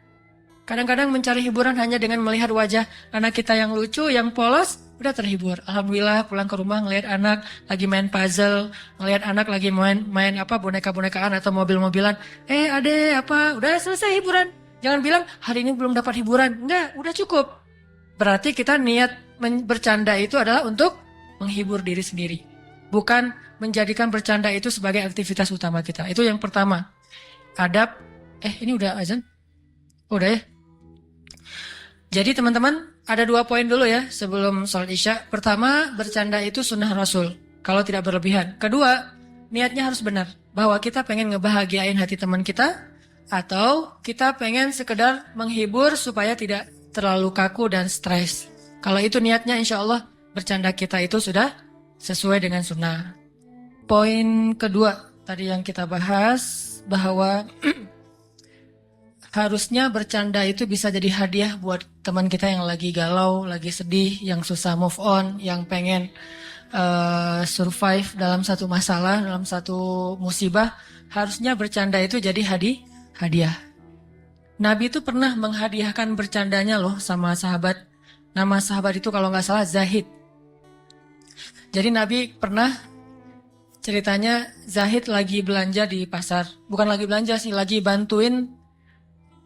Kadang-kadang mencari hiburan hanya dengan melihat wajah anak kita yang lucu, yang polos, udah terhibur. Alhamdulillah pulang ke rumah ngelihat anak lagi main puzzle, ngelihat anak lagi main boneka-bonekaan atau mobil-mobilan. Ade udah selesai hiburan. Jangan bilang hari ini belum dapat hiburan. Enggak, udah cukup. Berarti kita niat bercanda itu adalah untuk menghibur diri sendiri. Bukan menjadikan bercanda itu sebagai aktivitas utama kita. Itu yang pertama. Adab. Ini udah azan? Udah ya? Jadi teman-teman, ada 2 poin dulu ya sebelum sholat isya. Pertama, bercanda itu sunnah Rasul. Kalau tidak berlebihan. Kedua, niatnya harus benar. Bahwa kita pengen ngebahagiain hati teman kita. Atau kita pengen sekedar menghibur supaya tidak terlalu kaku dan stres. Kalau itu niatnya, insya Allah bercanda kita itu sudah sesuai dengan sunnah. Poin kedua, tadi yang kita bahas, bahwa harusnya bercanda itu bisa jadi hadiah buat teman kita yang lagi galau, lagi sedih, yang susah move on, yang pengen survive dalam satu masalah, dalam satu musibah. Harusnya bercanda itu jadi hadiah. Nabi itu pernah menghadiahkan bercandanya loh sama sahabat. Nama sahabat itu kalau nggak salah Zahid. Jadi Nabi pernah ceritanya Zahid lagi belanja di pasar. Bukan lagi belanja sih, lagi bantuin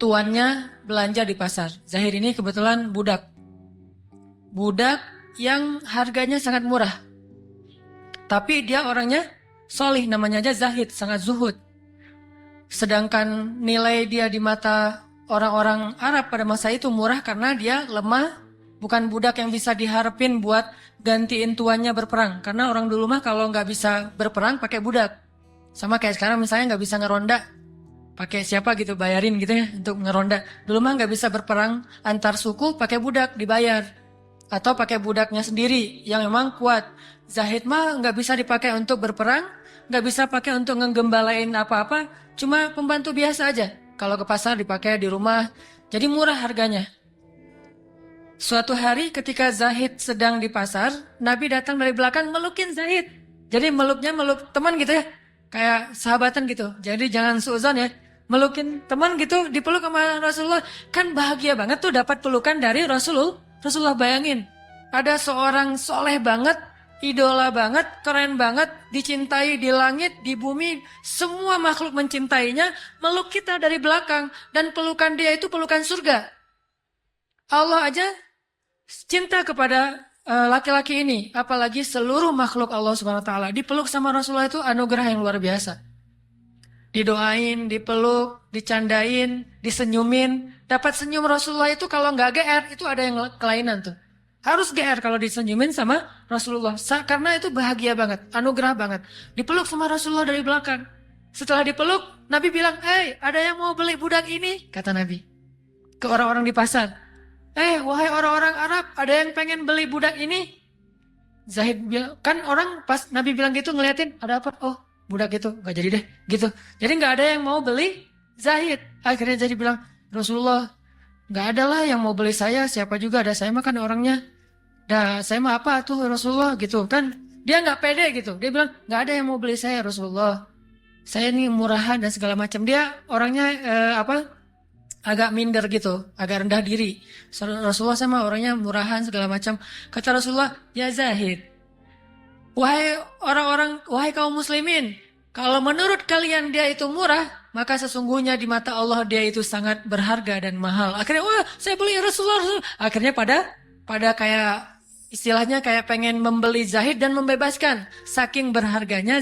tuannya belanja di pasar. Zahid ini kebetulan budak. Budak yang harganya sangat murah. Tapi dia orangnya solih, namanya aja Zahid, sangat zuhud. Sedangkan nilai dia di mata orang-orang Arab pada masa itu murah karena dia lemah. Bukan budak yang bisa diharapin buat gantiin tuannya berperang. Karena orang dulu mah kalau nggak bisa berperang pakai budak. Sama kayak sekarang misalnya nggak bisa ngeronda. Pakai siapa gitu, bayarin gitu ya untuk ngeronda. Dulu mah nggak bisa berperang antar suku, pakai budak dibayar. Atau pakai budaknya sendiri yang memang kuat. Zahid mah nggak bisa dipakai untuk berperang. nggak bisa pakai untuk ngegembalain apa-apa, cuma pembantu biasa aja. Kalau ke pasar dipakai di rumah, jadi murah harganya. Suatu hari ketika Zahid sedang di pasar, Nabi datang dari belakang melukin Zahid. Jadi meluknya meluk teman gitu ya, kayak sahabatan gitu. Jadi jangan suuzon ya, melukin teman gitu, dipeluk sama Rasulullah. Kan bahagia banget tuh dapat pelukan dari Rasulullah. Rasulullah bayangin, ada seorang soleh banget, idola banget, keren banget, dicintai di langit, di bumi, semua makhluk mencintainya, meluk kita dari belakang. Dan pelukan dia itu pelukan surga. Allah aja cinta kepada laki-laki ini, apalagi seluruh makhluk Allah Subhanahu wa taala. Dipeluk sama Rasulullah itu anugerah yang luar biasa. Didoain, dipeluk, dicandain, disenyumin. Dapat senyum Rasulullah itu kalau nggak GR, itu ada yang kelainan tuh. Harus GR kalau disenyumin sama Rasulullah. Karena itu bahagia banget, anugerah banget. Dipeluk sama Rasulullah dari belakang. Setelah dipeluk, Nabi bilang, "Hei, ada yang mau beli budak ini?" Kata Nabi ke orang-orang di pasar. Wahai orang-orang Arab, ada yang pengen beli budak ini? Zahid bilang, kan orang pas Nabi bilang gitu ngeliatin, ada apa? Oh, budak itu, gak jadi deh, gitu. Jadi gak ada yang mau beli Zahid. Akhirnya jadi bilang, Rasulullah, gak ada lah yang mau beli saya, siapa juga ada saya makan orangnya. Dah, saya mah apa tuh Rasulullah gitu kan. Dia gak pede gitu, dia bilang, gak ada yang mau beli saya Rasulullah. Saya ini murahan dan segala macam. Dia orangnya agak minder gitu, agak rendah diri. Rasulullah sama orangnya murahan segala macam. Kata Rasulullah, ya Zahid, wahai orang-orang, wahai kaum muslimin, kalau menurut kalian dia itu murah, maka sesungguhnya di mata Allah dia itu sangat berharga dan mahal. Akhirnya, wah saya beli Rasulullah. Akhirnya pada kayak istilahnya kayak pengen membeli Zahid dan membebaskan. Saking berharganya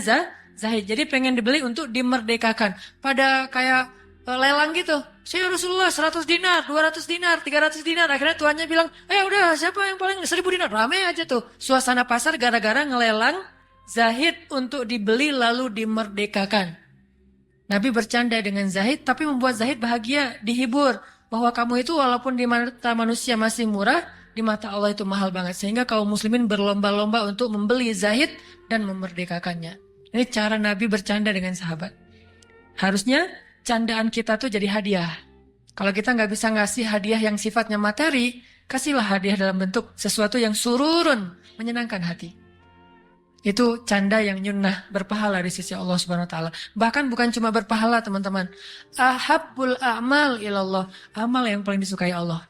Zahid. Jadi pengen dibeli untuk dimerdekakan. Pada kayak lelang gitu. Saya Rasulullah 100 dinar, 200 dinar, 300 dinar. Akhirnya tuannya bilang, udah siapa yang paling 1000 dinar. Rame aja tuh. Suasana pasar gara-gara ngelelang Zahid untuk dibeli lalu dimerdekakan. Nabi bercanda dengan Zahid tapi membuat Zahid bahagia, dihibur. Bahwa kamu itu walaupun di mata manusia masih murah, di mata Allah itu mahal banget. Sehingga kaum muslimin berlomba-lomba untuk membeli Zahid dan memerdekakannya. Ini cara Nabi bercanda dengan sahabat. Harusnya candaan kita tuh jadi hadiah. Kalau kita nggak bisa ngasih hadiah yang sifatnya materi, kasihlah hadiah dalam bentuk sesuatu yang sururun, menyenangkan hati. Itu canda yang nyunnah, berpahala di sisi Allah Subhanahu wa taala. Bahkan bukan cuma berpahala, teman-teman. Ahabbul a'mal ilallah, amal yang paling disukai Allah.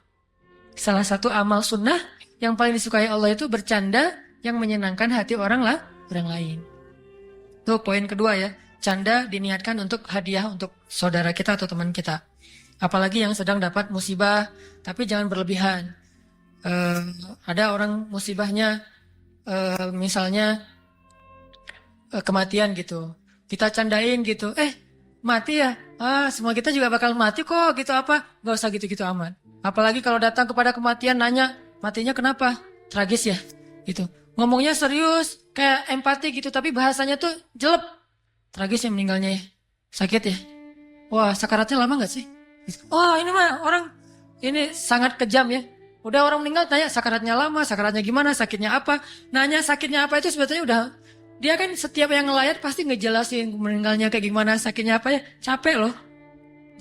Salah satu amal sunnah yang paling disukai Allah itu bercanda yang menyenangkan hati orang lain. Itu poin kedua ya. Canda diniatkan untuk hadiah untuk saudara kita atau teman kita. Apalagi yang sedang dapat musibah, tapi jangan berlebihan. Ada orang musibahnya, misalnya kematian gitu. Kita candain gitu, mati ya? Semua kita juga bakal mati kok gitu apa? Gak usah gitu-gitu aman. Apalagi kalau datang kepada kematian nanya, matinya kenapa? Tragis ya? Gitu. Ngomongnya serius, kayak empati gitu, tapi bahasanya tuh jelek. Tragis ya meninggalnya ya. Sakit ya. Wah sakaratnya lama gak sih? Oh ini mah orang ini sangat kejam ya. Udah orang meninggal tanya sakaratnya lama, sakaratnya gimana, sakitnya apa. Nanya sakitnya apa itu sebetulnya udah. Dia kan setiap yang ngelayat pasti ngejelasin meninggalnya kayak gimana, sakitnya apa ya. Capek loh.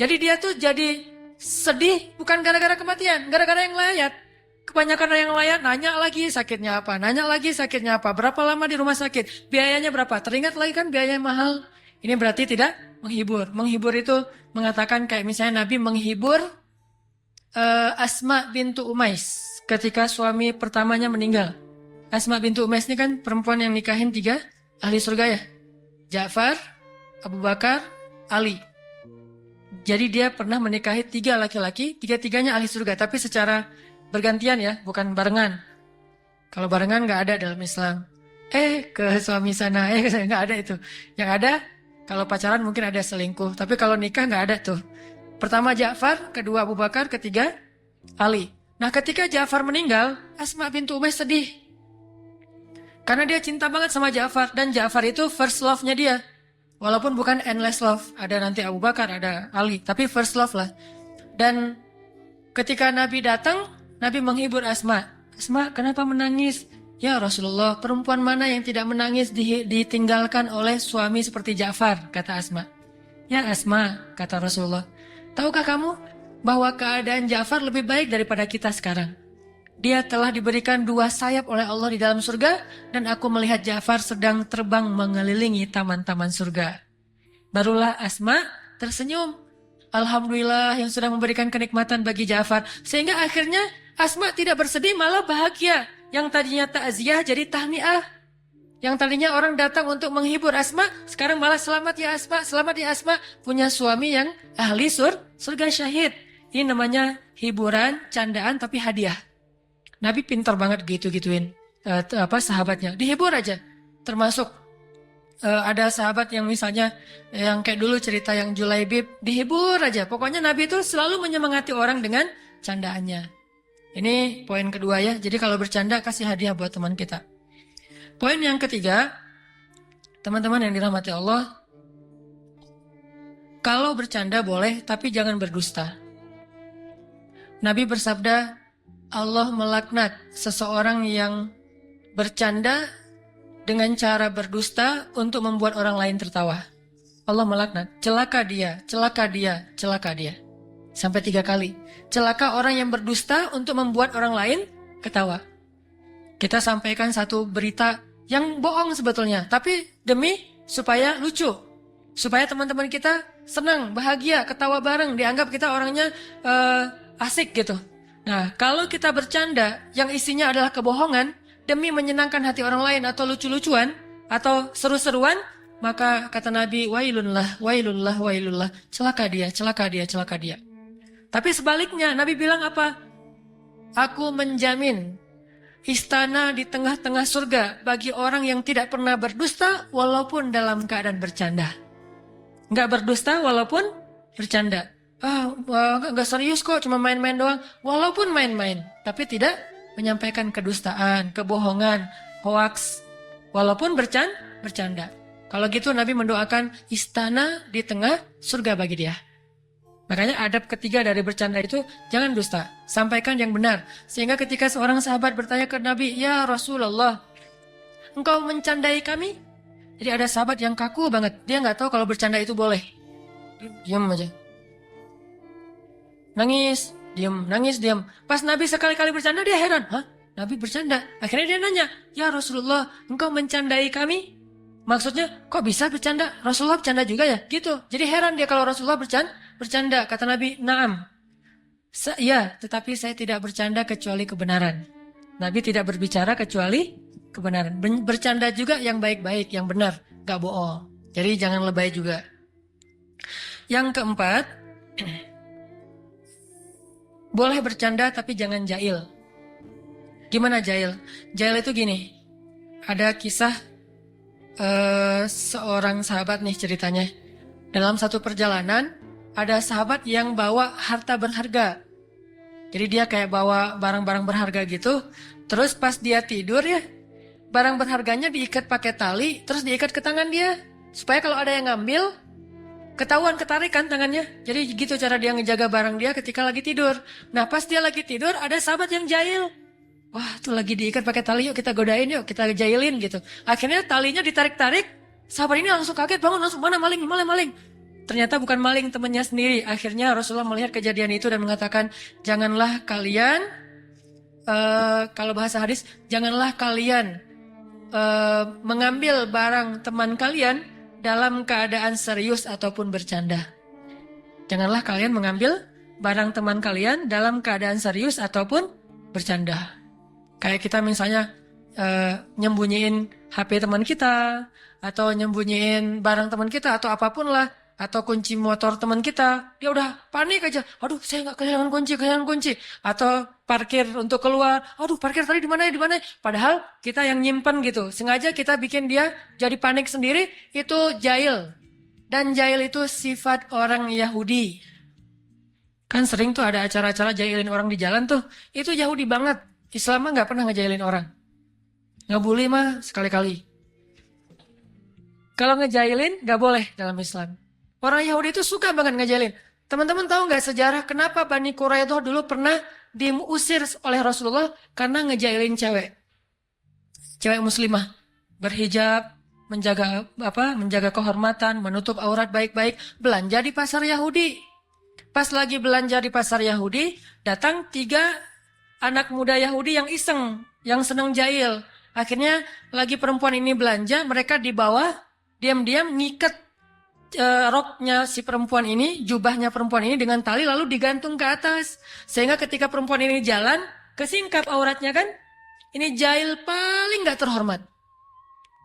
Jadi dia tuh jadi sedih bukan gara-gara kematian, gara-gara yang ngelayat. Kebanyakan yang ngelayat nanya lagi sakitnya apa, nanya lagi sakitnya apa, berapa lama di rumah sakit, biayanya berapa, teringat lagi kan biayanya mahal. Ini berarti tidak menghibur. Menghibur itu mengatakan kayak misalnya Nabi menghibur Asma bintu Umais ketika suami pertamanya meninggal. Asma bintu Umais ini kan perempuan yang nikahin 3 ahli surga ya. Ja'far, Abu Bakar, Ali. Jadi dia pernah menikahi 3 laki-laki, 3-tiganya ahli surga, tapi secara bergantian ya, bukan barengan. Kalau barengan nggak ada dalam Islam. Ke suami sana, nggak ada itu. Yang ada, kalau pacaran mungkin ada selingkuh. Tapi kalau nikah nggak ada tuh. Pertama Ja'far, kedua Abu Bakar, ketiga Ali. Nah ketika Ja'far meninggal, Asma bintu Umais sedih. Karena dia cinta banget sama Ja'far. Dan Ja'far itu first love-nya dia. Walaupun bukan endless love. Ada nanti Abu Bakar, ada Ali. Tapi first love lah. Dan ketika Nabi datang, Nabi menghibur Asma. Asma, kenapa menangis? Ya Rasulullah, perempuan mana yang tidak menangis ditinggalkan oleh suami seperti Ja'far, kata Asma. Ya Asma, kata Rasulullah, tahukah kamu bahwa keadaan Ja'far lebih baik daripada kita sekarang? Dia telah diberikan 2 sayap oleh Allah di dalam surga, dan aku melihat Ja'far sedang terbang mengelilingi taman-taman surga. Barulah Asma tersenyum. Alhamdulillah yang sudah memberikan kenikmatan bagi Ja'far. Sehingga akhirnya Asma tidak bersedih, malah bahagia. Yang tadinya takziah jadi tahniah. Yang tadinya orang datang untuk menghibur Asma, sekarang malah selamat ya Asma, selamat ya Asma. Punya suami yang ahli surga syahid. Ini namanya hiburan, candaan tapi hadiah. Nabi pintar banget gitu-gituin sahabatnya. Dihibur aja. Termasuk ada sahabat yang misalnya yang kayak dulu cerita yang Julaibib, dihibur aja. Pokoknya Nabi itu selalu menyemangati orang dengan candaannya. Ini poin kedua ya. Jadi kalau bercanda kasih hadiah buat teman kita. Poin yang ketiga, teman-teman yang dirahmati Allah, kalau bercanda boleh tapi jangan berdusta. Nabi bersabda, Allah melaknat seseorang yang bercanda dengan cara berdusta untuk membuat orang lain tertawa. Allah melaknat, celaka dia, celaka dia, celaka dia. Sampai 3 kali. Celaka orang yang berdusta untuk membuat orang lain ketawa. Kita sampaikan satu berita yang bohong sebetulnya, tapi demi supaya lucu. Supaya teman-teman kita senang, bahagia, ketawa bareng, dianggap kita orangnya asik gitu. Nah, kalau kita bercanda yang isinya adalah kebohongan demi menyenangkan hati orang lain atau lucu-lucuan atau seru-seruan, maka kata Nabi, wailunlah, wailullah, wailullah, celaka dia, celaka dia, celaka dia. Tapi sebaliknya, Nabi bilang apa? Aku menjamin istana di tengah-tengah surga bagi orang yang tidak pernah berdusta walaupun dalam keadaan bercanda. Nggak berdusta walaupun bercanda. Nggak serius kok, cuma main-main doang. Walaupun main-main, tapi tidak menyampaikan kedustaan, kebohongan, hoaks. Walaupun bercanda. Kalau gitu Nabi mendoakan istana di tengah surga bagi dia. Makanya adab ketiga dari bercanda itu jangan dusta, sampaikan yang benar. Sehingga ketika seorang sahabat bertanya ke Nabi, ya Rasulullah, engkau mencandai kami? Jadi ada sahabat yang kaku banget, dia nggak tahu kalau bercanda itu boleh. Diam aja. Nangis, diam. Pas Nabi sekali-kali bercanda dia heran. Hah? Nabi bercanda. Akhirnya dia nanya, ya Rasulullah, engkau mencandai kami? Maksudnya, kok bisa bercanda? Rasulullah bercanda juga ya? Gitu. Jadi heran dia kalau Rasulullah bercanda. Kata Nabi, naam. Ya, tetapi saya tidak bercanda kecuali kebenaran. Nabi tidak berbicara kecuali kebenaran. Bercanda juga yang baik-baik, yang benar. Gak bohong. Jadi jangan lebay juga. Yang keempat, boleh bercanda tapi jangan jahil. Gimana jahil? Jahil itu gini. Ada kisah seorang sahabat nih ceritanya. Dalam satu perjalanan, ada sahabat yang bawa harta berharga. Jadi dia kayak bawa barang-barang berharga gitu. Terus pas dia tidur ya, barang berharganya diikat pakai tali, terus diikat ke tangan dia. Supaya kalau ada yang ngambil, ketahuan ketarikan tangannya. Jadi gitu cara dia ngejaga barang dia ketika lagi tidur. Nah pas dia lagi tidur ada sahabat yang jahil. Wah tuh lagi diikat pakai tali, yuk kita godain, yuk kita jahilin gitu. Akhirnya talinya ditarik-tarik, sahabat ini langsung kaget, bangun langsung, mana maling. Ternyata bukan maling, temannya sendiri. Akhirnya Rasulullah melihat kejadian itu dan mengatakan, janganlah kalian, kalau bahasa hadis, janganlah kalian mengambil barang teman kalian dalam keadaan serius ataupun bercanda. Janganlah kalian mengambil barang teman kalian dalam keadaan serius ataupun bercanda. Kayak kita misalnya nyembunyiin HP teman kita, atau nyembunyiin barang teman kita, atau apapun lah, atau kunci motor teman kita, dia udah panik aja, aduh saya nggak kehilangan kunci, atau parkir untuk keluar, aduh parkir tadi di mana, padahal kita yang nyimpen gitu, sengaja kita bikin dia jadi panik sendiri, itu jahil. Dan jahil itu sifat orang Yahudi. Kan sering tuh ada acara-acara jahilin orang di jalan tuh, itu Yahudi banget. Islam mah nggak pernah ngejailin orang. Ngebully mah sekali-kali. Kalau ngejailin nggak boleh dalam Islam. Orang Yahudi itu suka banget ngejailin. Teman-teman tahu nggak sejarah kenapa Bani Quraidah dulu pernah diusir oleh Rasulullah karena ngejailin cewek? cewek muslimah, berhijab, menjaga kehormatan, menutup aurat baik-baik, belanja di pasar Yahudi. Pas lagi belanja di pasar Yahudi, datang 3 anak muda Yahudi yang iseng, yang seneng jahil. Akhirnya lagi perempuan ini belanja, mereka di bawah diam-diam ngiket roknya si perempuan ini, jubahnya perempuan ini dengan tali lalu digantung ke atas. Sehingga ketika perempuan ini jalan, kesingkap auratnya kan. Ini jahil paling gak terhormat.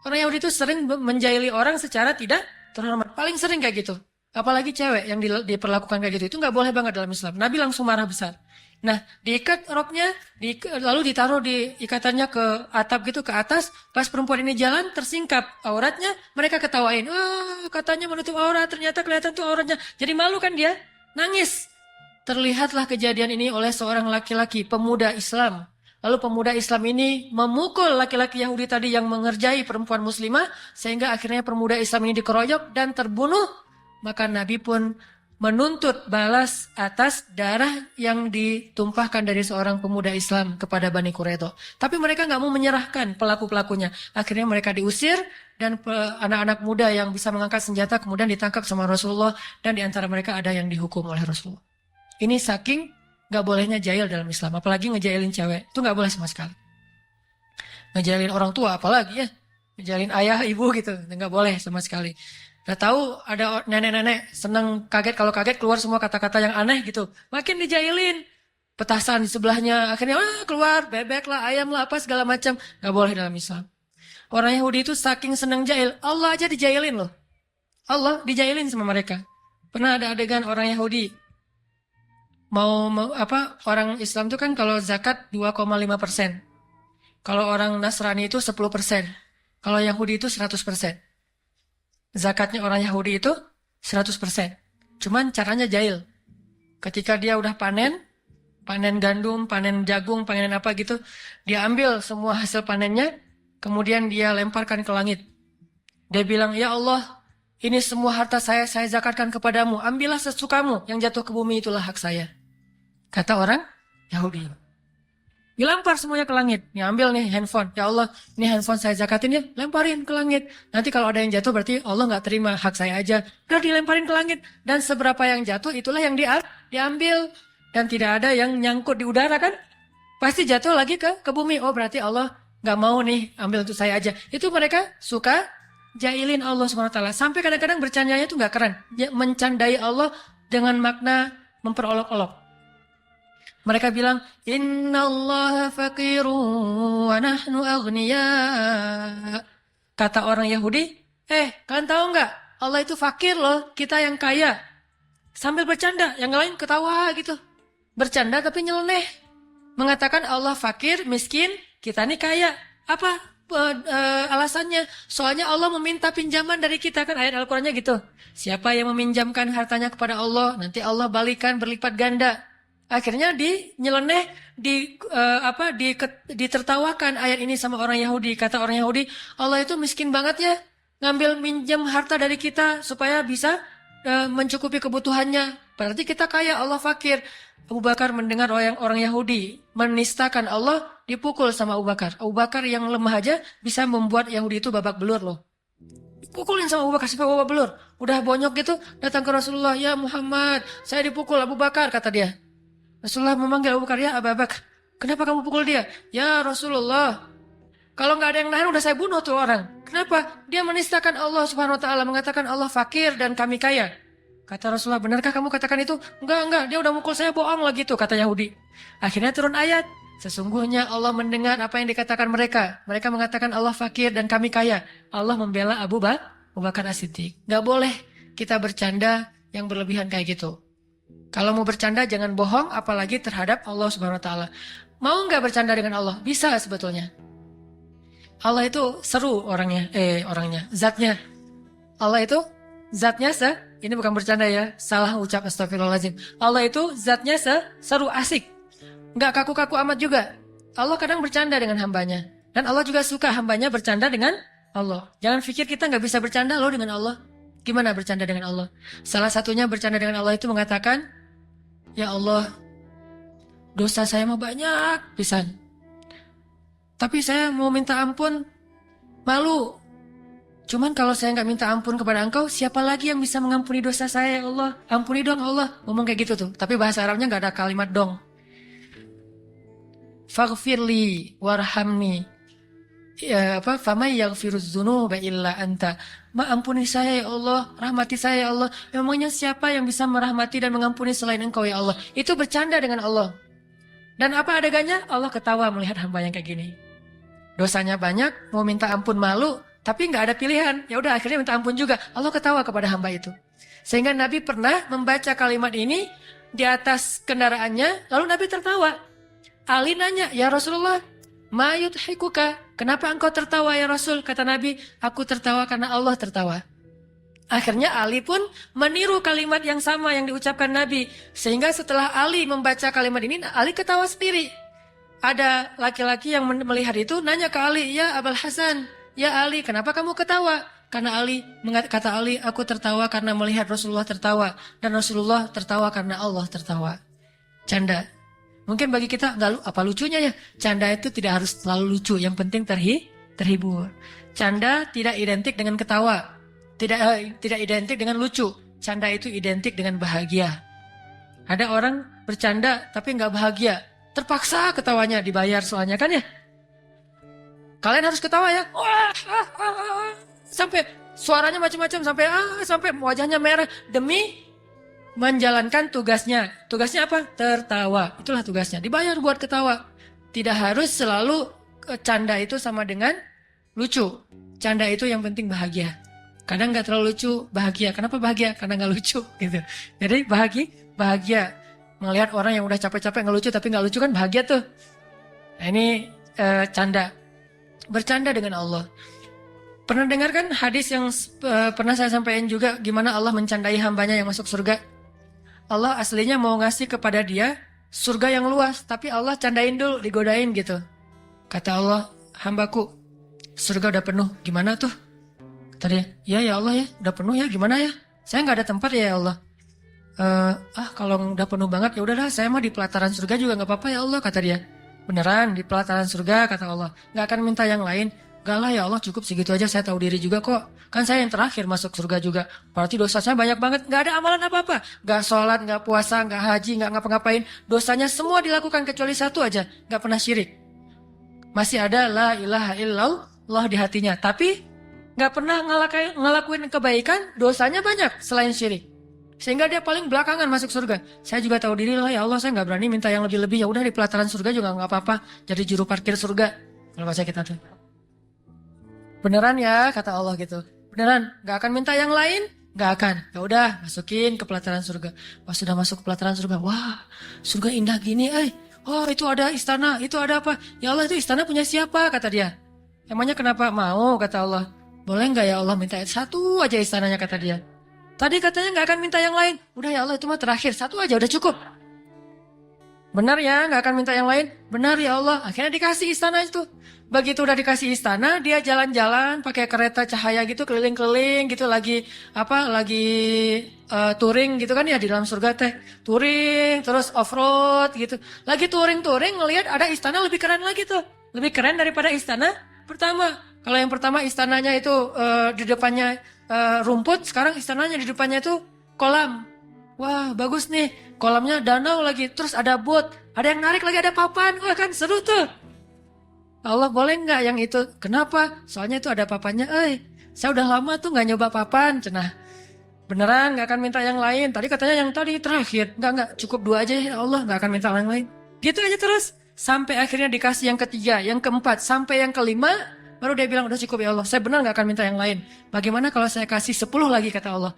Orang Yahudi itu sering menjahili orang secara tidak terhormat. Paling sering kayak gitu. Apalagi cewek yang diperlakukan kayak gitu. Itu gak boleh banget dalam Islam. Nabi langsung marah besar. Nah, diikat roknya, lalu ditaruh di ikatannya ke atap gitu, ke atas. Pas perempuan ini jalan, tersingkap auratnya, mereka ketawain. Wah, katanya menutup aurat, ternyata kelihatan tuh auratnya. Jadi malu kan dia, nangis. Terlihatlah kejadian ini oleh seorang laki-laki, pemuda Islam. Lalu pemuda Islam ini memukul laki-laki Yahudi tadi yang mengerjai perempuan muslimah, sehingga akhirnya pemuda Islam ini dikeroyok dan terbunuh. Maka Nabi pun menuntut balas atas darah yang ditumpahkan dari seorang pemuda Islam kepada Bani Quraidah. Tapi mereka nggak mau menyerahkan pelaku-pelakunya. Akhirnya mereka diusir dan anak-anak muda yang bisa mengangkat senjata kemudian ditangkap sama Rasulullah dan diantara mereka ada yang dihukum oleh Rasulullah. Ini saking nggak bolehnya jahil dalam Islam, apalagi ngejailin cewek itu nggak boleh sama sekali. Ngejailin orang tua apalagi ya, ngejailin ayah ibu gitu nggak boleh sama sekali. Udah tahu ada nenek-nenek seneng kaget, kalau kaget keluar semua kata-kata yang aneh gitu. Makin dijailin. Petasan di sebelahnya. Akhirnya keluar bebek lah, ayam lah, apa segala macam. Gak boleh dalam Islam. Orang Yahudi itu saking seneng jahil. Allah aja dijailin loh. Allah dijailin sama mereka. Pernah ada adegan orang Yahudi. Orang Islam itu kan kalau zakat 2,5%. Kalau orang Nasrani itu 10%. Kalau Yahudi itu 100%. Zakatnya orang Yahudi itu 100%. Cuman caranya jahil. Ketika dia udah panen gandum, panen jagung, panen apa gitu, dia ambil semua hasil panennya, kemudian dia lemparkan ke langit. Dia bilang, ya Allah, ini semua harta saya zakatkan kepadamu. Ambillah sesukamu, yang jatuh ke bumi itulah hak saya. Kata orang Yahudi. Dilempar semuanya ke langit. Nih ambil nih handphone. Ya Allah, ini handphone saya zakatin ya. Lemparin ke langit. Nanti kalau ada yang jatuh berarti Allah gak terima, hak saya aja. Udah dilemparin ke langit. Dan seberapa yang jatuh itulah yang diambil. Dan tidak ada yang nyangkut di udara kan. Pasti jatuh lagi ke bumi. Oh berarti Allah gak mau nih ambil untuk saya aja. Itu mereka suka jahilin Allah SWT. Sampai kadang-kadang bercandanya itu gak keren. Mencandai Allah dengan makna memperolok-olok. Mereka bilang, Innallaha faqirun wa nahnu aghniya. Kata orang Yahudi, kalian tahu nggak? Allah itu fakir loh, kita yang kaya. Sambil bercanda, yang lain ketawa gitu. Bercanda tapi nyeleneh. Mengatakan Allah fakir, miskin, kita nih kaya. Apa alasannya? Soalnya Allah meminta pinjaman dari kita, kan ayat Al-Qurannya gitu. Siapa yang meminjamkan hartanya kepada Allah, nanti Allah balikan berlipat ganda. Akhirnya ditertawakan ayat ini sama orang Yahudi. Kata orang Yahudi, Allah itu miskin banget ya, ngambil minjam harta dari kita supaya bisa mencukupi kebutuhannya. Berarti kita kaya, Allah fakir. Abu Bakar mendengar orang Yahudi menistakan Allah, dipukul sama Abu Bakar. Abu Bakar yang lemah aja bisa membuat Yahudi itu babak belur loh. Dipukulin sama Abu Bakar sampai babak belur. Udah bonyok gitu, datang ke Rasulullah, ya Muhammad, saya dipukul Abu Bakar, kata dia. Rasulullah memanggil Abu Bakar, ya Abu Bakar, kenapa kamu pukul dia? Ya Rasulullah, kalau nggak ada yang nahan udah saya bunuh tuh orang. Kenapa? Dia menistakan Allah Subhanahu Wa Taala, mengatakan Allah fakir dan kami kaya. Kata Rasulullah, benarkah kamu katakan itu? Enggak, dia udah mukul saya, bohong lah gitu, kata Yahudi. Akhirnya turun ayat, sesungguhnya Allah mendengar apa yang dikatakan mereka. Mereka mengatakan Allah fakir dan kami kaya. Allah membela Abu Bakar As-Siddiq. Nggak boleh kita bercanda yang berlebihan kayak gitu. Kalau mau bercanda jangan bohong, apalagi terhadap Allah Subhanahu Wa Taala. Mau nggak bercanda dengan Allah? Bisa sebetulnya. Allah itu seru orangnya, zatnya. Allah itu zatnya ini bukan bercanda ya, salah ucap, astagfirullahaladzim. Allah itu zatnya seru, asik. Nggak kaku-kaku amat juga. Allah kadang bercanda dengan hambanya. Dan Allah juga suka hambanya bercanda dengan Allah. Jangan pikir kita nggak bisa bercanda loh dengan Allah. Gimana bercanda dengan Allah? Salah satunya bercanda dengan Allah itu mengatakan, ya Allah, dosa saya mah banyak pisan. Tapi saya mau minta ampun, malu. Cuman kalau saya nggak minta ampun kepada engkau, siapa lagi yang bisa mengampuni dosa saya ya Allah? Ampuni dong Allah. Ngomong kayak gitu tuh. Tapi bahasa Arabnya nggak ada kalimat dong. Faghfirli warhamni. Ya apa? Famay yaghfiruz dzunuba illa anta. Ampuni saya ya Allah, rahmati saya ya Allah. Memangnya siapa yang bisa merahmati dan mengampuni selain engkau ya Allah? Itu bercanda dengan Allah. Dan apa adegannya? Allah ketawa melihat hamba yang kayak gini. Dosanya banyak, mau minta ampun malu, tapi nggak ada pilihan. Ya udah akhirnya minta ampun juga. Allah ketawa kepada hamba itu. Sehingga Nabi pernah membaca kalimat ini di atas kendaraannya, lalu Nabi tertawa. Ali nanya, ya Rasulullah, ma yudhikuka? Kenapa engkau tertawa ya Rasul? Kata Nabi, aku tertawa karena Allah tertawa. Akhirnya Ali pun meniru kalimat yang sama yang diucapkan Nabi. Sehingga setelah Ali membaca kalimat ini, Ali ketawa sendiri. Ada laki-laki yang melihat itu nanya ke Ali, ya Abul Hasan, ya Ali, kenapa kamu ketawa? Karena kata Ali, aku tertawa karena melihat Rasulullah tertawa. Dan Rasulullah tertawa karena Allah tertawa. Canda. Mungkin bagi kita, apa lucunya ya? Canda itu tidak harus selalu lucu, yang penting terhibur. Canda tidak identik dengan ketawa. Tidak identik dengan lucu. Canda itu identik dengan bahagia. Ada orang bercanda tapi nggak bahagia. Terpaksa ketawanya, dibayar soalnya kan ya. Kalian harus ketawa ya. Sampai suaranya macam-macam, sampai wajahnya merah demi menjalankan tugasnya. Tugasnya apa? Tertawa. Itulah tugasnya. Dibayar buat ketawa. Tidak harus selalu canda itu sama dengan lucu. Canda itu yang penting bahagia. Kadang nggak terlalu lucu, bahagia. Kenapa bahagia? Karena nggak lucu gitu. Jadi bahagia. Melihat orang yang udah capek-capek ngelucu tapi nggak lucu kan bahagia tuh. Nah, ini canda. Bercanda dengan Allah. Pernah dengar kan hadis yang pernah saya sampaikan juga gimana Allah mencandai hambanya yang masuk surga? Allah aslinya mau ngasih kepada dia surga yang luas, tapi Allah candain dulu, digodain gitu. Kata Allah, hambaku, surga udah penuh, gimana tuh? Kata dia, ya Allah ya, udah penuh ya, gimana ya? Saya nggak ada tempat ya Allah. Kalau udah penuh banget ya udahlah, saya mah di pelataran surga juga nggak apa-apa ya Allah, kata dia. Beneran di pelataran surga, kata Allah, nggak akan minta yang lain. Gak lah ya Allah, cukup segitu aja, saya tahu diri juga kok. Kan saya yang terakhir masuk surga juga. Berarti dosanya banyak banget, gak ada amalan apa-apa. Gak sholat, gak puasa, gak haji, gak ngapa-ngapain. Dosanya semua dilakukan kecuali satu aja, gak pernah syirik. Masih ada la ilaha illallah di hatinya. Tapi gak pernah ngelakuin kebaikan, dosanya banyak selain syirik. Sehingga dia paling belakangan masuk surga. Saya juga tahu diri lah ya Allah, saya gak berani minta yang lebih-lebih. Ya udah di pelataran surga juga gak apa-apa. Jadi juru parkir surga. Kalau bahasa kita tuh. Beneran ya, kata Allah gitu. Beneran, gak akan minta yang lain? Gak akan. Ya udah, masukin ke pelataran surga. Pas sudah masuk ke pelataran surga, wah, surga indah gini, Oh, itu ada istana, itu ada apa? Ya Allah, itu istana punya siapa? Kata dia. Emangnya kenapa mau? Kata Allah. Boleh gak ya Allah minta satu aja istananya, kata dia. Tadi katanya gak akan minta yang lain. Udah ya Allah, itu mah terakhir, satu aja udah cukup. Benar ya, gak akan minta yang lain? Benar ya Allah. Akhirnya dikasih istana itu. Begitu udah dikasih istana, dia jalan-jalan pakai kereta cahaya gitu, keliling-keliling gitu, lagi touring gitu kan ya di dalam surga teh. Touring, terus off-road gitu. Lagi touring-touring ngelihat ada istana lebih keren lagi tuh. Lebih keren daripada istana pertama. Kalau yang pertama istananya itu di depannya rumput, sekarang istananya di depannya itu kolam. Wah, bagus nih. Kolamnya danau lagi, terus ada boat, ada yang narik lagi, ada papan. Wah, kan seru tuh. Allah boleh nggak yang itu? Kenapa? Soalnya itu ada papannya. Saya udah lama tuh nggak nyoba papan. Cenah. Beneran nggak akan minta yang lain. Tadi katanya yang tadi terakhir. Nggak. Cukup 2 aja ya Allah. Nggak akan minta yang lain. Gitu aja terus. Sampai akhirnya dikasih yang ketiga, yang keempat, sampai yang kelima. Baru dia bilang udah cukup ya Allah. Saya benar nggak akan minta yang lain. Bagaimana kalau saya kasih 10 lagi, kata Allah.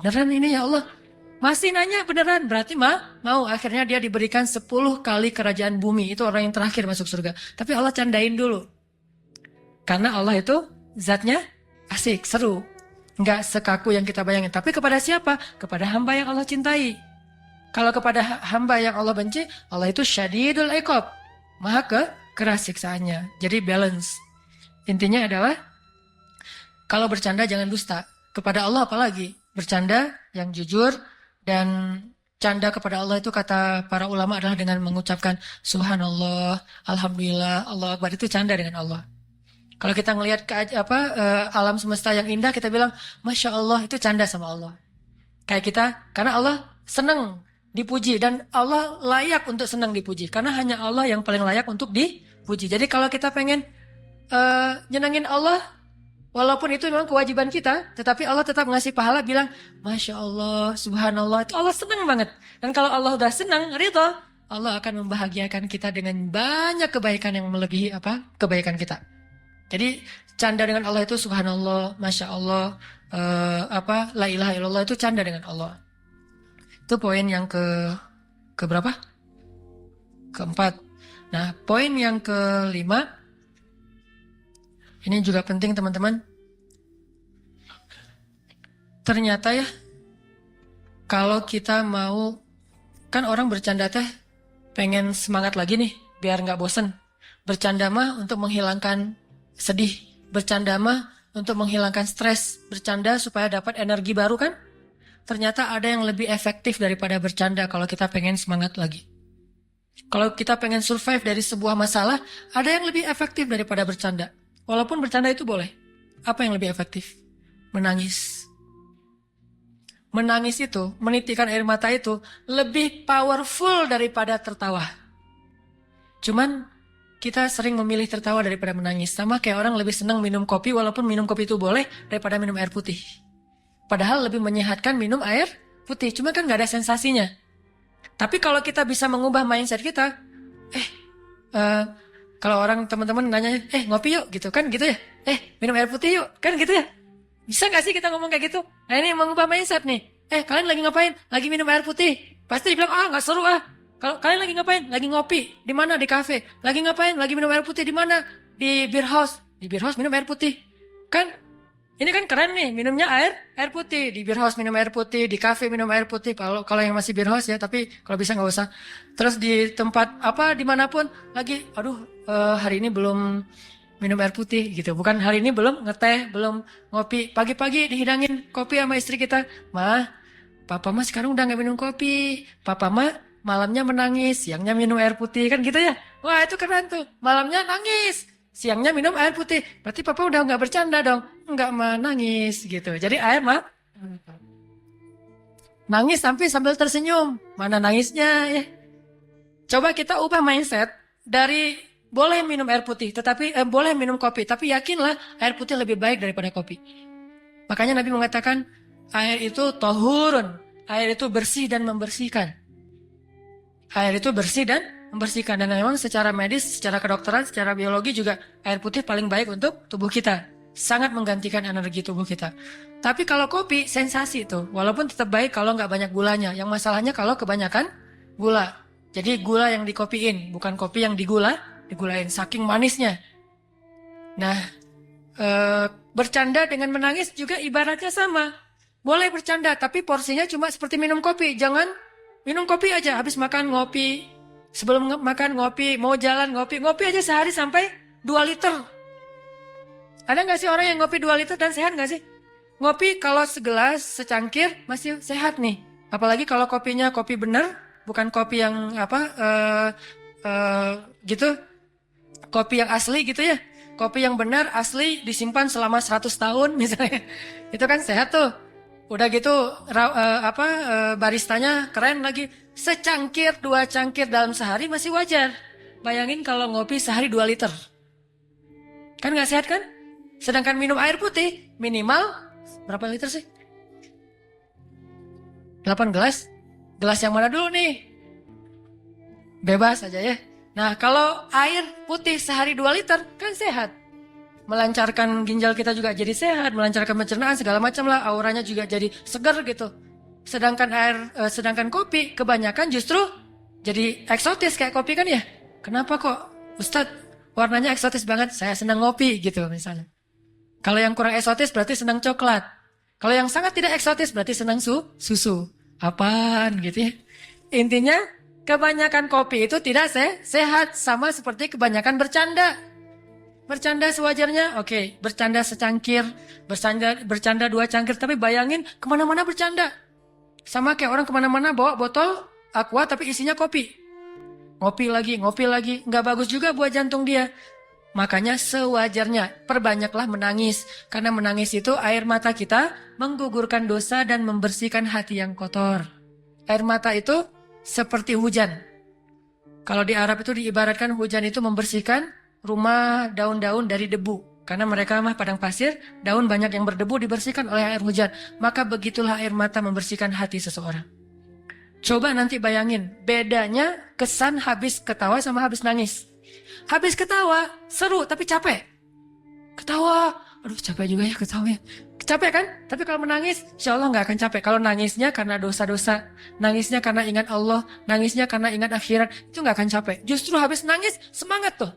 Beneran ini ya Allah. Masih nanya beneran, berarti mau. Akhirnya dia diberikan 10 kali kerajaan bumi. Itu orang yang terakhir masuk surga. Tapi Allah candain dulu. Karena Allah itu zatnya asik, seru. Nggak sekaku yang kita bayangin. Tapi kepada siapa? Kepada hamba yang Allah cintai. Kalau kepada hamba yang Allah benci, Allah itu syadidul iqab. Maha keras siksaannya. Jadi balance. Intinya adalah, kalau bercanda jangan dusta. Kepada Allah apalagi. Bercanda yang jujur, dan canda kepada Allah itu kata para ulama adalah dengan mengucapkan subhanallah, alhamdulillah, Allah Akbar, itu canda dengan Allah. Kalau kita ngelihat alam semesta yang indah, kita bilang masya Allah, itu canda sama Allah. Kayak kita, karena Allah senang dipuji dan Allah layak untuk senang dipuji, karena hanya Allah yang paling layak untuk dipuji. Jadi kalau kita pengen nyenangin Allah, walaupun itu memang kewajiban kita, tetapi Allah tetap ngasih pahala, bilang masya Allah, subhanallah, itu Allah senang banget. Dan kalau Allah udah senang, ridho, Allah akan membahagiakan kita dengan banyak kebaikan yang melebihi kebaikan kita. Jadi canda dengan Allah itu subhanallah, masya Allah, la ilaha illallah, itu canda dengan Allah. Itu poin yang ke berapa? Keempat. Nah, poin yang kelima, ini juga penting teman-teman. Ternyata ya, kalau kita mau, kan orang bercanda teh pengen semangat lagi nih, biar nggak bosen. Bercanda mah untuk menghilangkan sedih, bercanda mah untuk menghilangkan stres, bercanda supaya dapat energi baru kan? Ternyata ada yang lebih efektif daripada bercanda kalau kita pengen semangat lagi. Kalau kita pengen survive dari sebuah masalah, ada yang lebih efektif daripada bercanda. Walaupun bercanda itu boleh. Apa yang lebih efektif? Menangis. Menangis itu, menitikkan air mata itu lebih powerful daripada tertawa. Cuman kita sering memilih tertawa daripada menangis. Sama kayak orang lebih senang minum kopi, walaupun minum kopi itu boleh, daripada minum air putih. Padahal lebih menyehatkan minum air putih, cuma kan gak ada sensasinya. Tapi kalau kita bisa mengubah mindset kita, kalau orang teman-teman nanya, ngopi yuk gitu kan gitu ya, minum air putih yuk kan gitu ya. Bisa gak sih kita ngomong kayak gitu? Nah ini mengubah mindset nih. Kalian lagi ngapain? Lagi minum air putih. Pasti dibilang, gak seru ah. Kalau kalian lagi ngapain? Lagi ngopi. Di mana? Di kafe. Lagi ngapain? Lagi minum air putih. Di mana? Di beer house. Di beer house minum air putih. Kan ini kan keren nih, minumnya air putih. Di beer house minum air putih, di kafe minum air putih. Kalau yang masih beer house ya, tapi kalau bisa nggak usah. Terus di tempat dimanapun lagi, hari ini belum minum air putih gitu. Bukan hari ini belum ngeteh, belum ngopi. Pagi-pagi dihidangin kopi sama istri kita. Mah, papa mah sekarang udah nggak minum kopi. Papa mah malamnya menangis, siangnya minum air putih kan gitu ya. Wah itu keren tuh, malamnya nangis, siangnya minum air putih. Berarti papa udah nggak bercanda dong, nggak menangis gitu. Jadi air mah nangis sambil tersenyum. Mana nangisnya ya? Coba kita ubah mindset dari boleh minum air putih, tetapi boleh minum kopi, tapi yakinlah air putih lebih baik daripada kopi. Makanya Nabi mengatakan air itu tahurun, air itu bersih dan membersihkan. Air itu bersih dan membersihkan. Dan memang secara medis, secara kedokteran, secara biologi juga air putih paling baik untuk tubuh kita. Sangat menggantikan energi tubuh kita. Tapi kalau kopi, sensasi itu. Walaupun tetap baik kalau nggak banyak gulanya. Yang masalahnya kalau kebanyakan gula. Jadi gula yang dikopiin, bukan kopi yang digulain. Saking manisnya. Nah, bercanda dengan menangis juga ibaratnya sama. Boleh bercanda, tapi porsinya cuma seperti minum kopi. Jangan minum kopi aja, habis makan ngopi, sebelum makan ngopi, mau jalan ngopi aja sehari sampai 2 liter. Ada gak sih orang yang ngopi 2 liter dan sehat gak sih? Ngopi kalau segelas, secangkir masih sehat nih. Apalagi kalau kopinya kopi bener, bukan kopi yang gitu, kopi yang asli gitu ya. Kopi yang benar, asli, disimpan selama 100 tahun misalnya. Itu kan sehat tuh. Udah gitu baristanya keren lagi, secangkir 2 cangkir dalam sehari masih wajar. Bayangin kalau ngopi sehari 2 liter, kan gak sehat kan? Sedangkan minum air putih minimal berapa liter sih? 8 gelas. Gelas yang mana dulu nih? Bebas aja ya. Nah kalau air putih sehari 2 liter kan sehat. Melancarkan ginjal kita juga jadi sehat, melancarkan pencernaan segala macam lah, auranya juga jadi segar gitu. Sedangkan kopi kebanyakan justru jadi eksotis kayak kopi kan ya. Kenapa kok Ustadz warnanya eksotis banget? Saya senang ngopi gitu misalnya. Kalau yang kurang eksotis berarti senang coklat. Kalau yang sangat tidak eksotis berarti senang susu. Apaan gitu ya. Intinya kebanyakan kopi itu tidak sehat, sama seperti kebanyakan bercanda. Bercanda sewajarnya, oke. Bercanda secangkir, bercanda 2 cangkir, tapi bayangin kemana-mana bercanda. Sama kayak orang kemana-mana bawa botol aqua tapi isinya kopi. Ngopi lagi, nggak bagus juga buat jantung dia. Makanya sewajarnya perbanyaklah menangis. Karena menangis itu air mata kita menggugurkan dosa dan membersihkan hati yang kotor. Air mata itu seperti hujan. Kalau di Arab itu diibaratkan hujan itu membersihkan rumah daun-daun dari debu. Karena mereka mah padang pasir, daun banyak yang berdebu dibersihkan oleh air hujan. Maka begitulah air mata membersihkan hati seseorang. Coba nanti bayangin, bedanya kesan habis ketawa sama habis nangis. Habis ketawa, seru tapi capek. Ketawa, aduh capek juga ya ketawanya. Capek kan? Tapi kalau menangis, insya Allah nggak akan capek. Kalau nangisnya karena dosa-dosa, nangisnya karena ingat Allah, nangisnya karena ingat akhirat, itu nggak akan capek. Justru habis nangis, semangat tuh.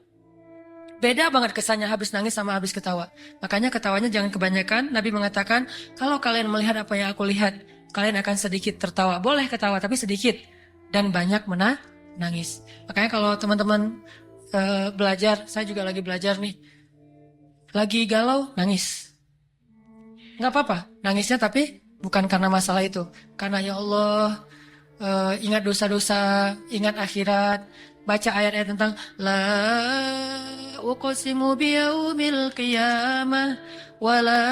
Beda banget kesannya habis nangis sama habis ketawa. Makanya ketawanya jangan kebanyakan. Nabi mengatakan, kalau kalian melihat apa yang aku lihat, kalian akan sedikit tertawa. Boleh ketawa, tapi sedikit. Dan banyak menangis. Makanya kalau teman-teman belajar, saya juga lagi belajar nih. Lagi galau, nangis. Nggak apa-apa, nangisnya tapi bukan karena masalah itu. Karena ya Allah, ingat dosa-dosa, ingat akhirat. Baca ayat-ayat tentang La uqsimu biyaumil qiyamah wa la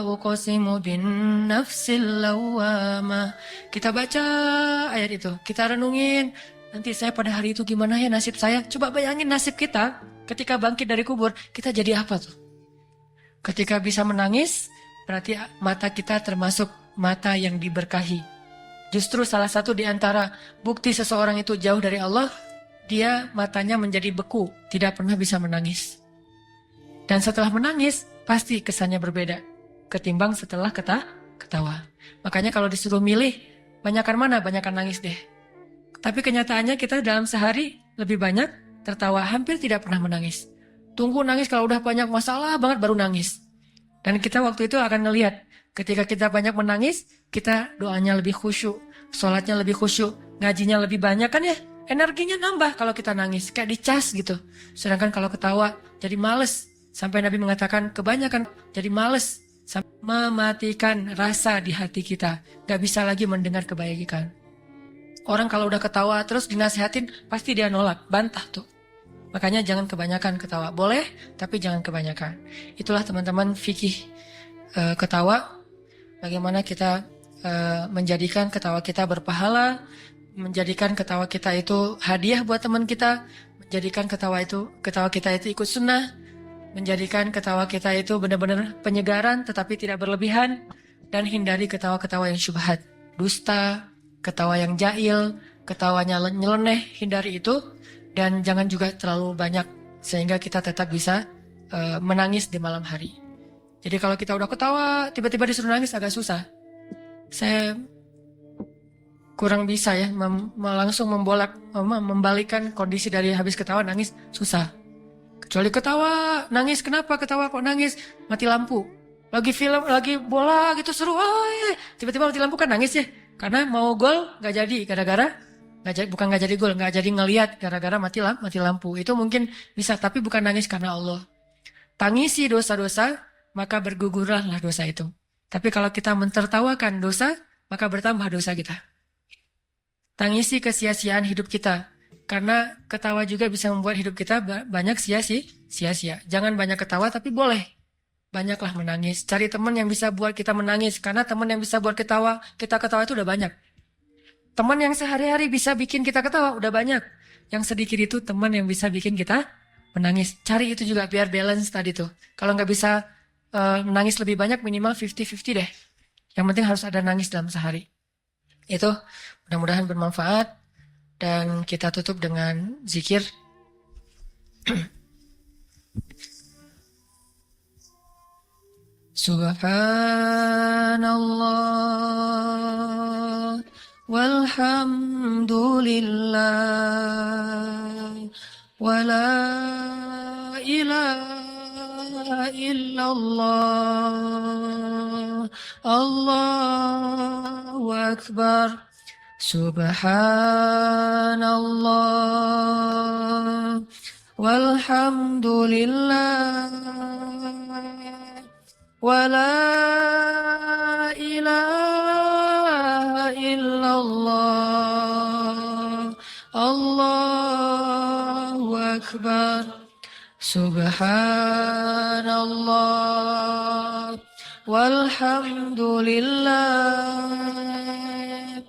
uqsimu bin nafsil lawamah. Kita baca ayat itu, kita renungin. Nanti saya pada hari itu gimana ya nasib saya? Coba bayangin nasib kita ketika bangkit dari kubur, kita jadi apa tuh? Ketika bisa menangis, berarti mata kita termasuk mata yang diberkahi. Justru salah satu di antara bukti seseorang itu jauh dari Allah, dia matanya menjadi beku, tidak pernah bisa menangis. Dan setelah menangis, pasti kesannya berbeda ketimbang setelah ketawa. Makanya kalau disuruh milih, banyakan mana? Banyakan nangis deh. Tapi kenyataannya kita dalam sehari lebih banyak tertawa, hampir tidak pernah menangis. Tunggu nangis kalau udah banyak masalah banget baru nangis. Dan kita waktu itu akan ngelihat, ketika kita banyak menangis, kita doanya lebih khusyuk, sholatnya lebih khusyuk, ngajinya lebih banyak kan ya, energinya nambah kalau kita nangis, kayak dicas gitu. Sedangkan kalau ketawa, jadi males. Sampai Nabi mengatakan kebanyakan jadi males, mematikan rasa di hati kita, gak bisa lagi mendengar kebaikan. Orang kalau udah ketawa terus dinasihatin, pasti dia nolak, bantah tuh. Makanya jangan kebanyakan ketawa, boleh, tapi jangan kebanyakan. Itulah teman-teman fikih ketawa. Bagaimana kita menjadikan ketawa kita berpahala, menjadikan ketawa kita itu hadiah buat teman kita, menjadikan ketawa kita itu ikut sunnah, menjadikan ketawa kita itu benar-benar penyegaran tetapi tidak berlebihan, dan hindari ketawa-ketawa yang syubhat, dusta, ketawa yang jahil, ketawanya nyeleneh, hindari itu, dan jangan juga terlalu banyak sehingga kita tetap bisa menangis di malam hari. Jadi kalau kita udah ketawa, tiba-tiba disuruh nangis agak susah. Saya kurang bisa ya, langsung membalikkan kondisi dari habis ketawa nangis, susah. Kecuali ketawa, nangis, kenapa ketawa kok nangis? Mati lampu. Lagi film, lagi bola gitu seru, tiba-tiba mati lampu kan nangis ya. Karena mau gol gak jadi, gara-gara, bukan gak jadi gol, gak jadi ngelihat gara-gara mati lampu. Itu mungkin bisa, tapi bukan nangis karena Allah. Tangisi dosa-dosa, maka bergugurlah dosa itu. Tapi kalau kita mentertawakan dosa, maka bertambah dosa kita. Tangisi kesia-siaan hidup kita. Karena ketawa juga bisa membuat hidup kita banyak sia-sia. Jangan banyak ketawa, tapi boleh banyaklah menangis. Cari teman yang bisa buat kita menangis. Karena teman yang bisa buat kita ketawa itu udah banyak. Teman yang sehari-hari bisa bikin kita ketawa udah banyak. Yang sedikit itu teman yang bisa bikin kita menangis. Cari itu juga biar balance tadi tuh. Kalau nggak bisa menangis lebih banyak, minimal 50-50 deh. Yang penting harus ada nangis dalam sehari. Itu mudah-mudahan bermanfaat. Dan kita tutup dengan zikir. Subhanallah walhamdulillah wa la ilaha illallah Allahu akbar. Subhanallah walhamdulillah wa la ilaha illallah. Allahu Akbar. Subhanallah. Walhamdulillah.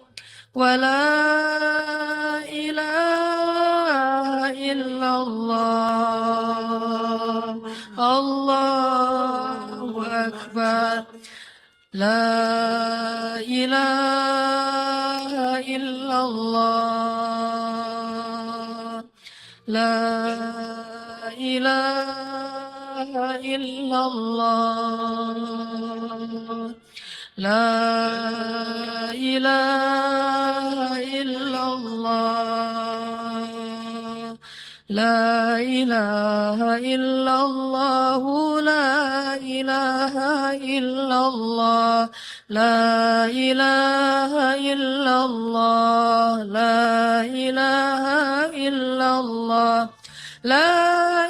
Wa la ilaha illallah. Allahu Akbar. La ilaha illallah. La ilaha illallah. La ilaha illallah. La ilaha illallah. La ilaha illallah. La ilaha illallah. La ilaha illallah. La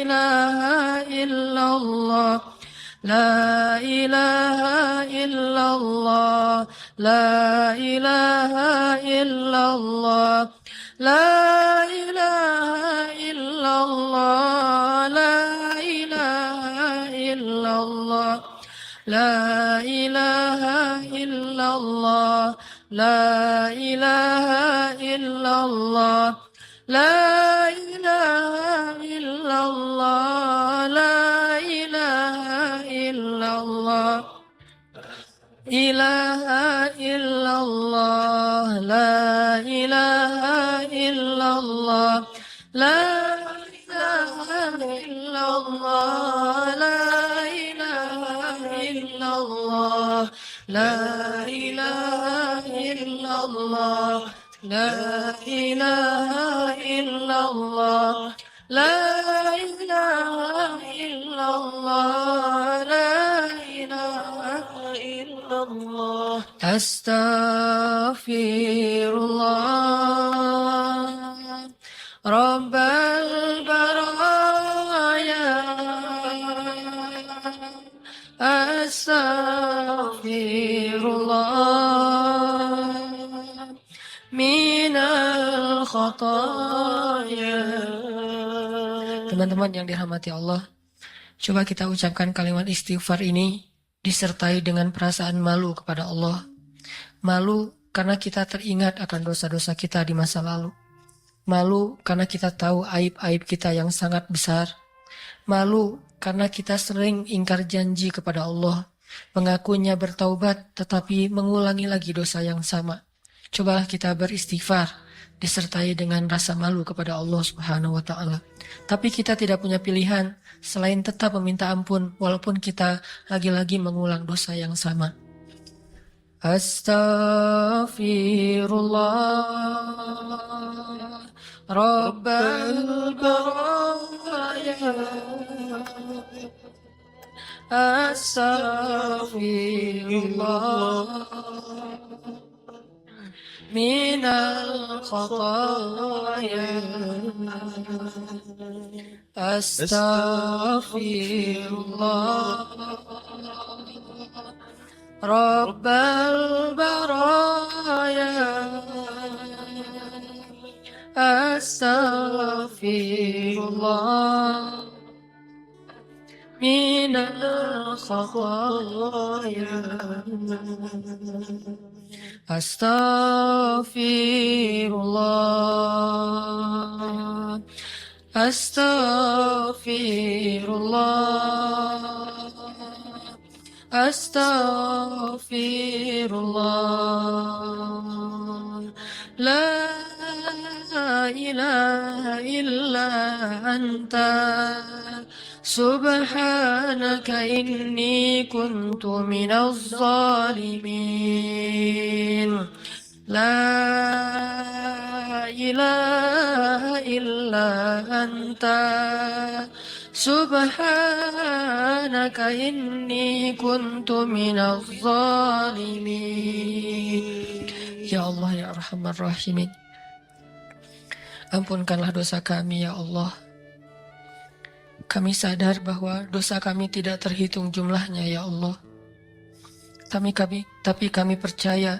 ilaha illallah. La ilaha illallah. La ilaha illallah. La ilaha illallah. La ilaha illallah. La ilaha illallah. La ilaha illallah. La ilaha illallah. La ilaha illallah. La ilaha illallah. Ilaha illallah. La ilaha illallah. La ilaha illallah. La ilaha illallah. La ilaha illallah. La ilaha illallah. La ilaha illallah. La ilaha illallah. Astaghfirullah. Rabbal baraya. Astaghfirullah. Minal khataya. Teman-teman yang dirahmati Allah, coba kita ucapkan kalimat istighfar ini disertai dengan perasaan malu kepada Allah. Malu karena kita teringat akan dosa-dosa kita di masa lalu. Malu karena kita tahu aib-aib kita yang sangat besar. Malu karena kita sering ingkar janji kepada Allah, mengakunya bertaubat tetapi mengulangi lagi dosa yang sama. Cobalah kita beristighfar disertai dengan rasa malu kepada Allah Subhanahu wa taala. Tapi kita tidak punya pilihan selain tetap meminta ampun walaupun kita lagi-lagi mengulang dosa yang sama. Astaghfirullah. Rabbal baraya. Astaghfirullah. Minal khataya. Astaghfirullah. Rabbal baraya. Astaghfirullah. Minal khataya. Astaghfirullah. Astaghfirullah. Astaghfirullah. La ilaha illa anta. Subhanaka inni kuntu minaz zalimin. La ilaha illa anta. Subhanaka inni kuntu minaz zalimin. Ya Allah ya Arhamar Rahimin, ampunkanlah dosa kami ya Allah. Kami sadar bahwa dosa kami tidak terhitung jumlahnya ya Allah. Tapi kami percaya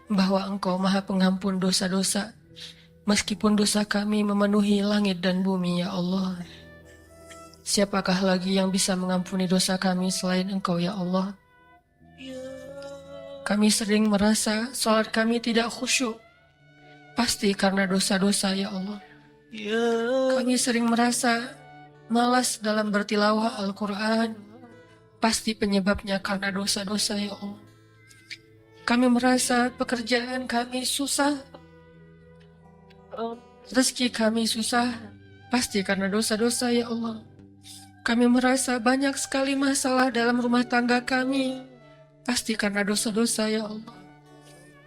bahwa Engkau Maha Pengampun dosa-dosa, meskipun dosa kami memenuhi langit dan bumi, ya Allah. Siapakah lagi yang bisa mengampuni dosa kami selain Engkau, ya Allah? Kami sering merasa sholat kami tidak khusyuk, pasti karena dosa-dosa, ya Allah. Kami sering merasa malas dalam bertilawah Al-Quran, pasti penyebabnya karena dosa-dosa, ya Allah. Kami merasa pekerjaan kami susah, rezeki kami susah, pasti karena dosa-dosa, ya Allah. Kami merasa banyak sekali masalah dalam rumah tangga kami, pasti karena dosa-dosa, ya Allah.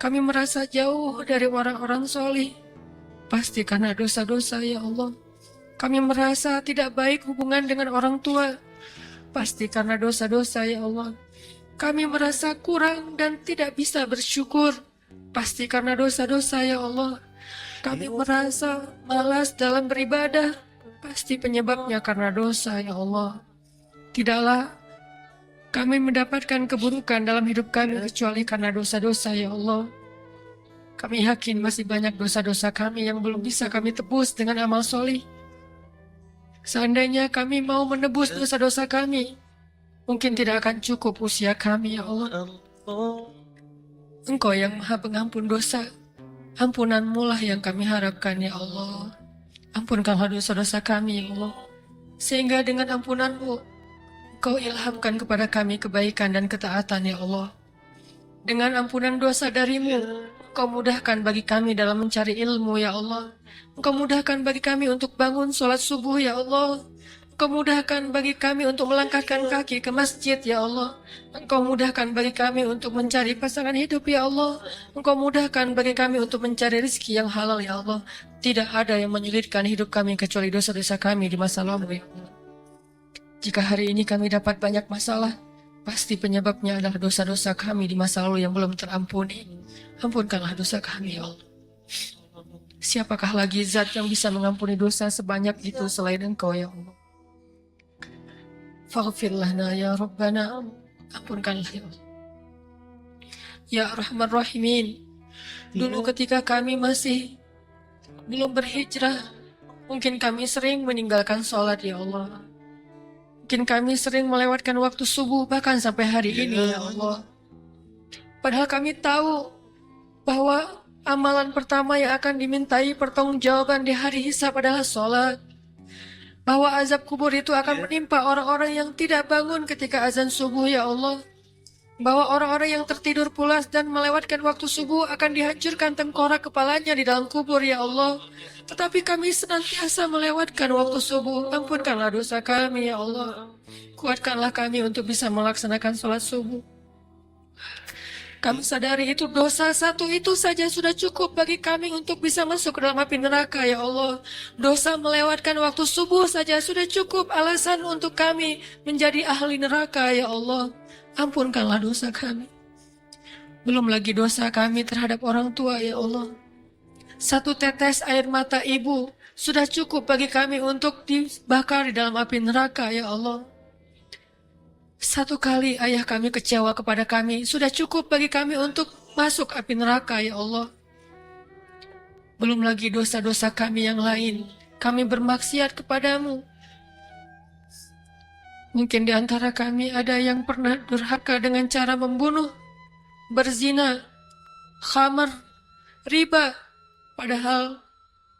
Kami merasa jauh dari orang-orang soleh, pasti karena dosa-dosa, ya Allah. Kami merasa tidak baik hubungan dengan orang tua, pasti karena dosa-dosa, ya Allah. Kami merasa kurang dan tidak bisa bersyukur, pasti karena dosa-dosa, ya Allah. Kami merasa malas dalam beribadah, pasti penyebabnya karena dosa, ya Allah. Tidaklah kami mendapatkan keburukan dalam hidup kami kecuali karena dosa-dosa, ya Allah. Kami yakin masih banyak dosa-dosa kami yang belum bisa kami tebus dengan amal solih. Seandainya kami mau menebus dosa-dosa kami, mungkin tidak akan cukup usia kami, ya Allah. Engkau yang Maha Pengampun dosa, ampunan-Mu lah yang kami harapkan, ya Allah. Ampunkanlah dosa-dosa kami, ya Allah. Sehingga dengan ampunan-Mu, Engkau ilhamkan kepada kami kebaikan dan ketaatan, ya Allah. Dengan ampunan dosa dari-Mu, Engkau mudahkan bagi kami dalam mencari ilmu, ya Allah. Engkau mudahkan bagi kami untuk bangun sholat subuh, ya Allah. Engkau mudahkan bagi kami untuk melangkahkan kaki ke masjid, ya Allah. Engkau mudahkan bagi kami untuk mencari pasangan hidup, ya Allah. Engkau mudahkan bagi kami untuk mencari rezeki yang halal, ya Allah. Tidak ada yang menyulitkan hidup kami kecuali dosa-dosa kami di masa lalu, ya Allah. Jika hari ini kami dapat banyak masalah, pasti penyebabnya adalah dosa-dosa kami di masa lalu yang belum terampuni. Ampunkanlah dosa kami, ya Allah. Siapakah lagi zat yang bisa mengampuni dosa sebanyak itu selain Engkau, ya Allah? Faghfir lana ya Rabbana, ampunkanlah, ya Allah. Ya Rahman Rahimin, dulu ketika kami masih belum berhijrah, mungkin kami sering meninggalkan sholat, ya Allah. Mungkin kami sering melewatkan waktu subuh bahkan sampai hari ini, ya Allah. Padahal kami tahu bahwa amalan pertama yang akan dimintai pertanggungjawaban di hari hisab adalah sholat. Bahwa azab kubur itu akan menimpa orang-orang yang tidak bangun ketika azan subuh, ya Allah. Bahwa orang-orang yang tertidur pulas dan melewatkan waktu subuh akan dihancurkan tengkorak kepalanya di dalam kubur, ya Allah. Tetapi kami senantiasa melewatkan waktu subuh. Ampunkanlah dosa kami, ya Allah. Kuatkanlah kami untuk bisa melaksanakan sholat subuh. Kami sadari itu dosa satu itu saja sudah cukup bagi kami untuk bisa masuk ke dalam api neraka, ya Allah. Dosa melewatkan waktu subuh saja sudah cukup alasan untuk kami menjadi ahli neraka, ya Allah. Ampunkanlah dosa kami. Belum lagi dosa kami terhadap orang tua, ya Allah. Satu tetes air mata ibu sudah cukup bagi kami untuk dibakar di dalam api neraka, ya Allah. Satu kali ayah kami kecewa kepada kami sudah cukup bagi kami untuk masuk api neraka, ya Allah. Belum lagi dosa-dosa kami yang lain. Kami bermaksiat kepadamu. Mungkin di antara kami ada yang pernah durhaka dengan cara membunuh, berzina, khamar, riba. Padahal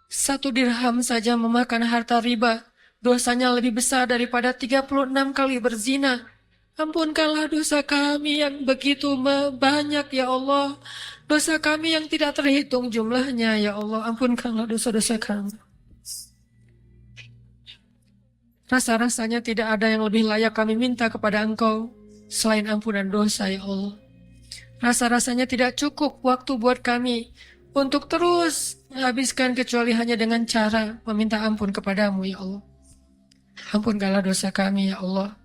1 dirham saja memakan harta riba, dosanya lebih besar daripada 36 kali berzina. Ampunkanlah dosa kami yang begitu banyak, ya Allah. Dosa kami yang tidak terhitung jumlahnya, ya Allah. Ampunkanlah dosa-dosa kami. Rasa-rasanya tidak ada yang lebih layak kami minta kepada Engkau selain ampunan dosa, ya Allah. Rasa-rasanya tidak cukup waktu buat kami untuk terus menghabiskan kecuali hanya dengan cara meminta ampun kepadamu, ya Allah. Ampunkanlah dosa kami, ya Allah.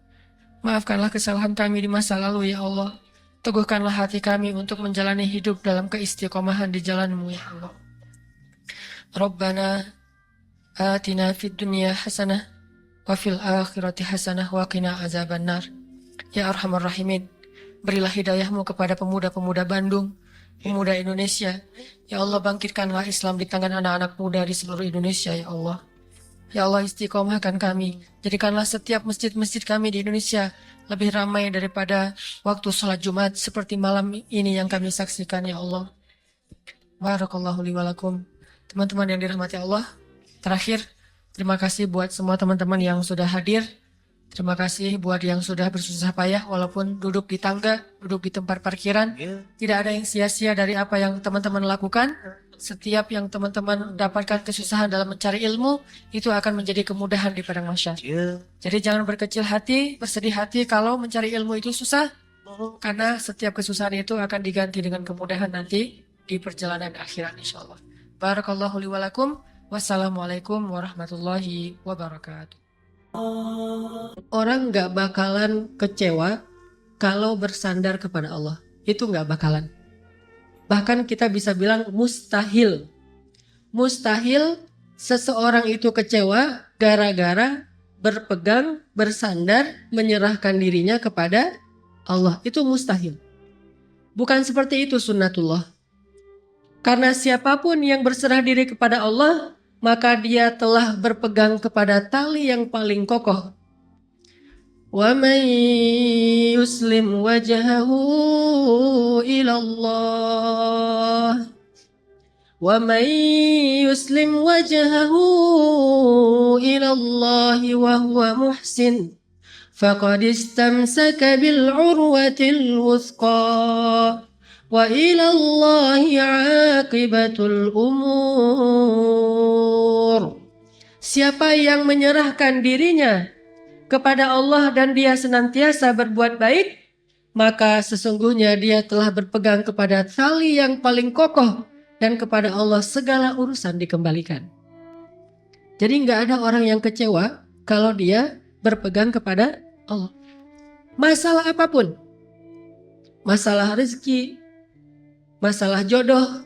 Maafkanlah kesalahan kami di masa lalu, ya Allah. Teguhkanlah hati kami untuk menjalani hidup dalam keistiqomahan di jalan-Mu, ya Allah. Rabbana atina fid dunya hasanah wa fil akhirati hasanah wa qina azabannar. Ya Arhamar Rahimin, Berilah hidayahmu kepada pemuda-pemuda Bandung, pemuda Indonesia. Ya Allah, bangkitkanlah Islam di tangan anak-anak muda di seluruh Indonesia, ya Allah. Ya Allah, istiqomahkan kami. Jadikanlah setiap masjid-masjid kami di Indonesia lebih ramai daripada waktu sholat Jumat seperti malam ini yang kami saksikan, ya Allah. Barakallahu li walakum. Teman-teman yang dirahmati Allah, terakhir, terima kasih buat semua teman-teman yang sudah hadir. Terima kasih buat yang sudah bersusah payah walaupun duduk di tangga, duduk di tempat parkiran. Tidak ada yang sia-sia dari apa yang teman-teman lakukan. Setiap yang teman-teman dapatkan kesusahan dalam mencari ilmu, itu akan menjadi kemudahan di padang mahsyar. Jadi jangan berkecil hati, bersedih hati kalau mencari ilmu itu susah. Karena setiap kesusahan itu akan diganti dengan kemudahan nanti di perjalanan akhirat, insyaAllah. Barakallahu li walakum. Wassalamualaikum warahmatullahi wabarakatuh. Orang gak bakalan kecewa kalau bersandar kepada Allah. Itu gak bakalan. Bahkan kita bisa bilang mustahil. Mustahil seseorang itu kecewa gara-gara berpegang, bersandar, menyerahkan dirinya kepada Allah. Itu mustahil. Bukan seperti itu sunnatullah. Karena siapapun yang berserah diri kepada Allah, maka dia telah berpegang kepada tali yang paling kokoh. وَمَنْ يُسْلِمْ وَجْهَهُ إِلَى اللَّهِ وَمَنْ يُسْلِمْ وَجْهَهُ إِلَى اللَّهِ وَهُوَ مُحْسِنٌ فَقَدِ اسْتَمْسَكَ بِالْعُرْوَةِ الْوُثْقَى وَإِلَى اللَّهِ عَاقِبَةُ الْأُمُورِ. Siapa yang menyerahkan dirinya kepada Allah dan dia senantiasa berbuat baik, maka sesungguhnya dia telah berpegang kepada tali yang paling kokoh dan kepada Allah segala urusan dikembalikan. Jadi nggak ada orang yang kecewa kalau dia berpegang kepada Allah. Masalah apapun, masalah rezeki, masalah jodoh,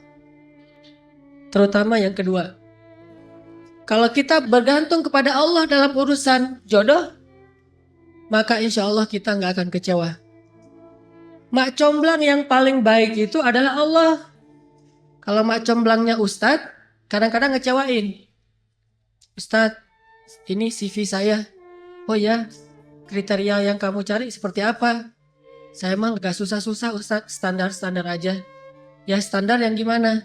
terutama yang kedua. Kalau kita bergantung kepada Allah dalam urusan jodoh, maka insya Allah kita nggak akan kecewa. Mak comblang yang paling baik itu adalah Allah. Kalau mak comblangnya Ustadz, kadang-kadang ngecewain. Ustadz, ini CV saya. Oh ya, kriteria yang kamu cari seperti apa? Saya mah gak susah-susah Ustadz, standar-standar aja. Ya standar yang gimana?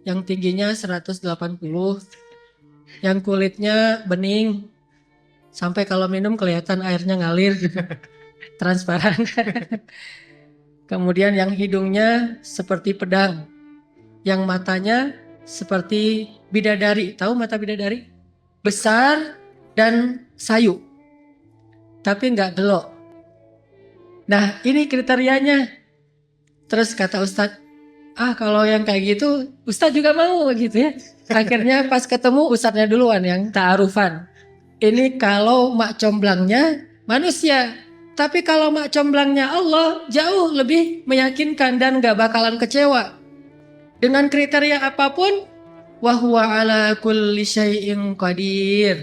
Yang tingginya 180, yang kulitnya bening, sampai kalau minum kelihatan airnya ngalir, transparan. Kemudian yang hidungnya seperti pedang, yang matanya seperti bidadari. Tahu mata bidadari? Besar dan sayu, tapi nggak gelok. Nah ini kriterianya. Terus kata Ustadz, kalau yang kayak gitu Ustadz juga mau gitu ya. Akhirnya pas ketemu Ustadznya duluan yang ta'arufan. Ini kalau mak comblangnya manusia. Tapi kalau mak comblangnya Allah jauh lebih meyakinkan dan gak bakalan kecewa. Dengan kriteria apapun, wa huwa ala kulli syai'in qadir.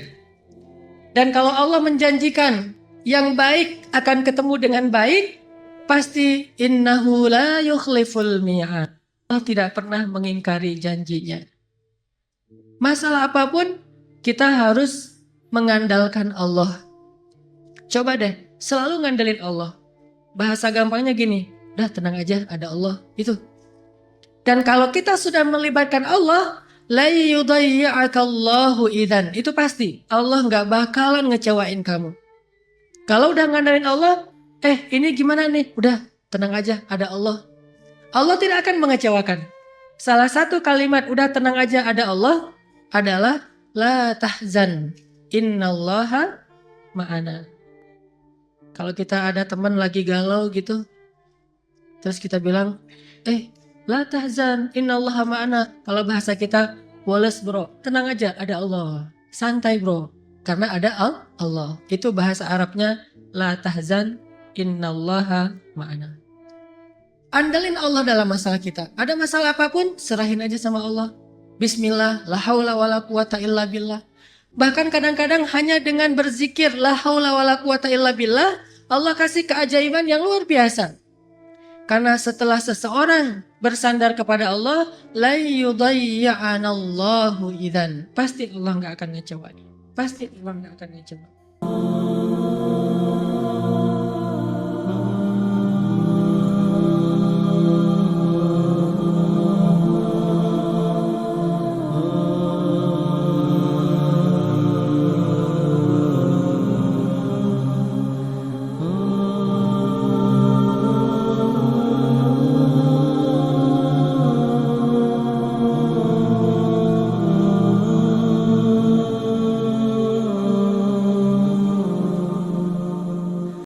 Dan kalau Allah menjanjikan yang baik akan ketemu dengan baik, pasti innahu la yukhliful mi'ad. Allah tidak pernah mengingkari janjinya. Masalah apapun kita harus mengandalkan Allah. Coba deh, selalu ngandelin Allah. Bahasa gampangnya gini, udah tenang aja, ada Allah, itu. Dan kalau kita sudah melibatkan Allah, la yudayya'akallahu idzan, itu pasti Allah nggak bakalan ngecewain kamu. Kalau udah ngandelin Allah, ini gimana nih? Udah tenang aja, ada Allah. Allah tidak akan mengecewakan. Salah satu kalimat udah tenang aja, ada Allah adalah la tahzan. Innallaha ma'ana. Kalau kita ada teman lagi galau gitu, terus kita bilang, la tahzan, innallaha ma'ana. Kalau bahasa kita, woles bro, tenang aja, ada Allah. Santai bro, karena ada Allah. Itu bahasa Arabnya, la tahzan, innallaha ma'ana. Andalin Allah dalam masalah kita. Ada masalah apapun, serahin aja sama Allah. Bismillah, la haula wala quwata illa billah. Bahkan kadang-kadang hanya dengan berzikir la haula wala quwata illa billah, Allah kasih keajaiban yang luar biasa. Karena setelah seseorang bersandar kepada Allah, la yudayya'anallahu idzan. Pasti Allah nggak akan ngecewain. Pasti Allah nggak akan ngecewain.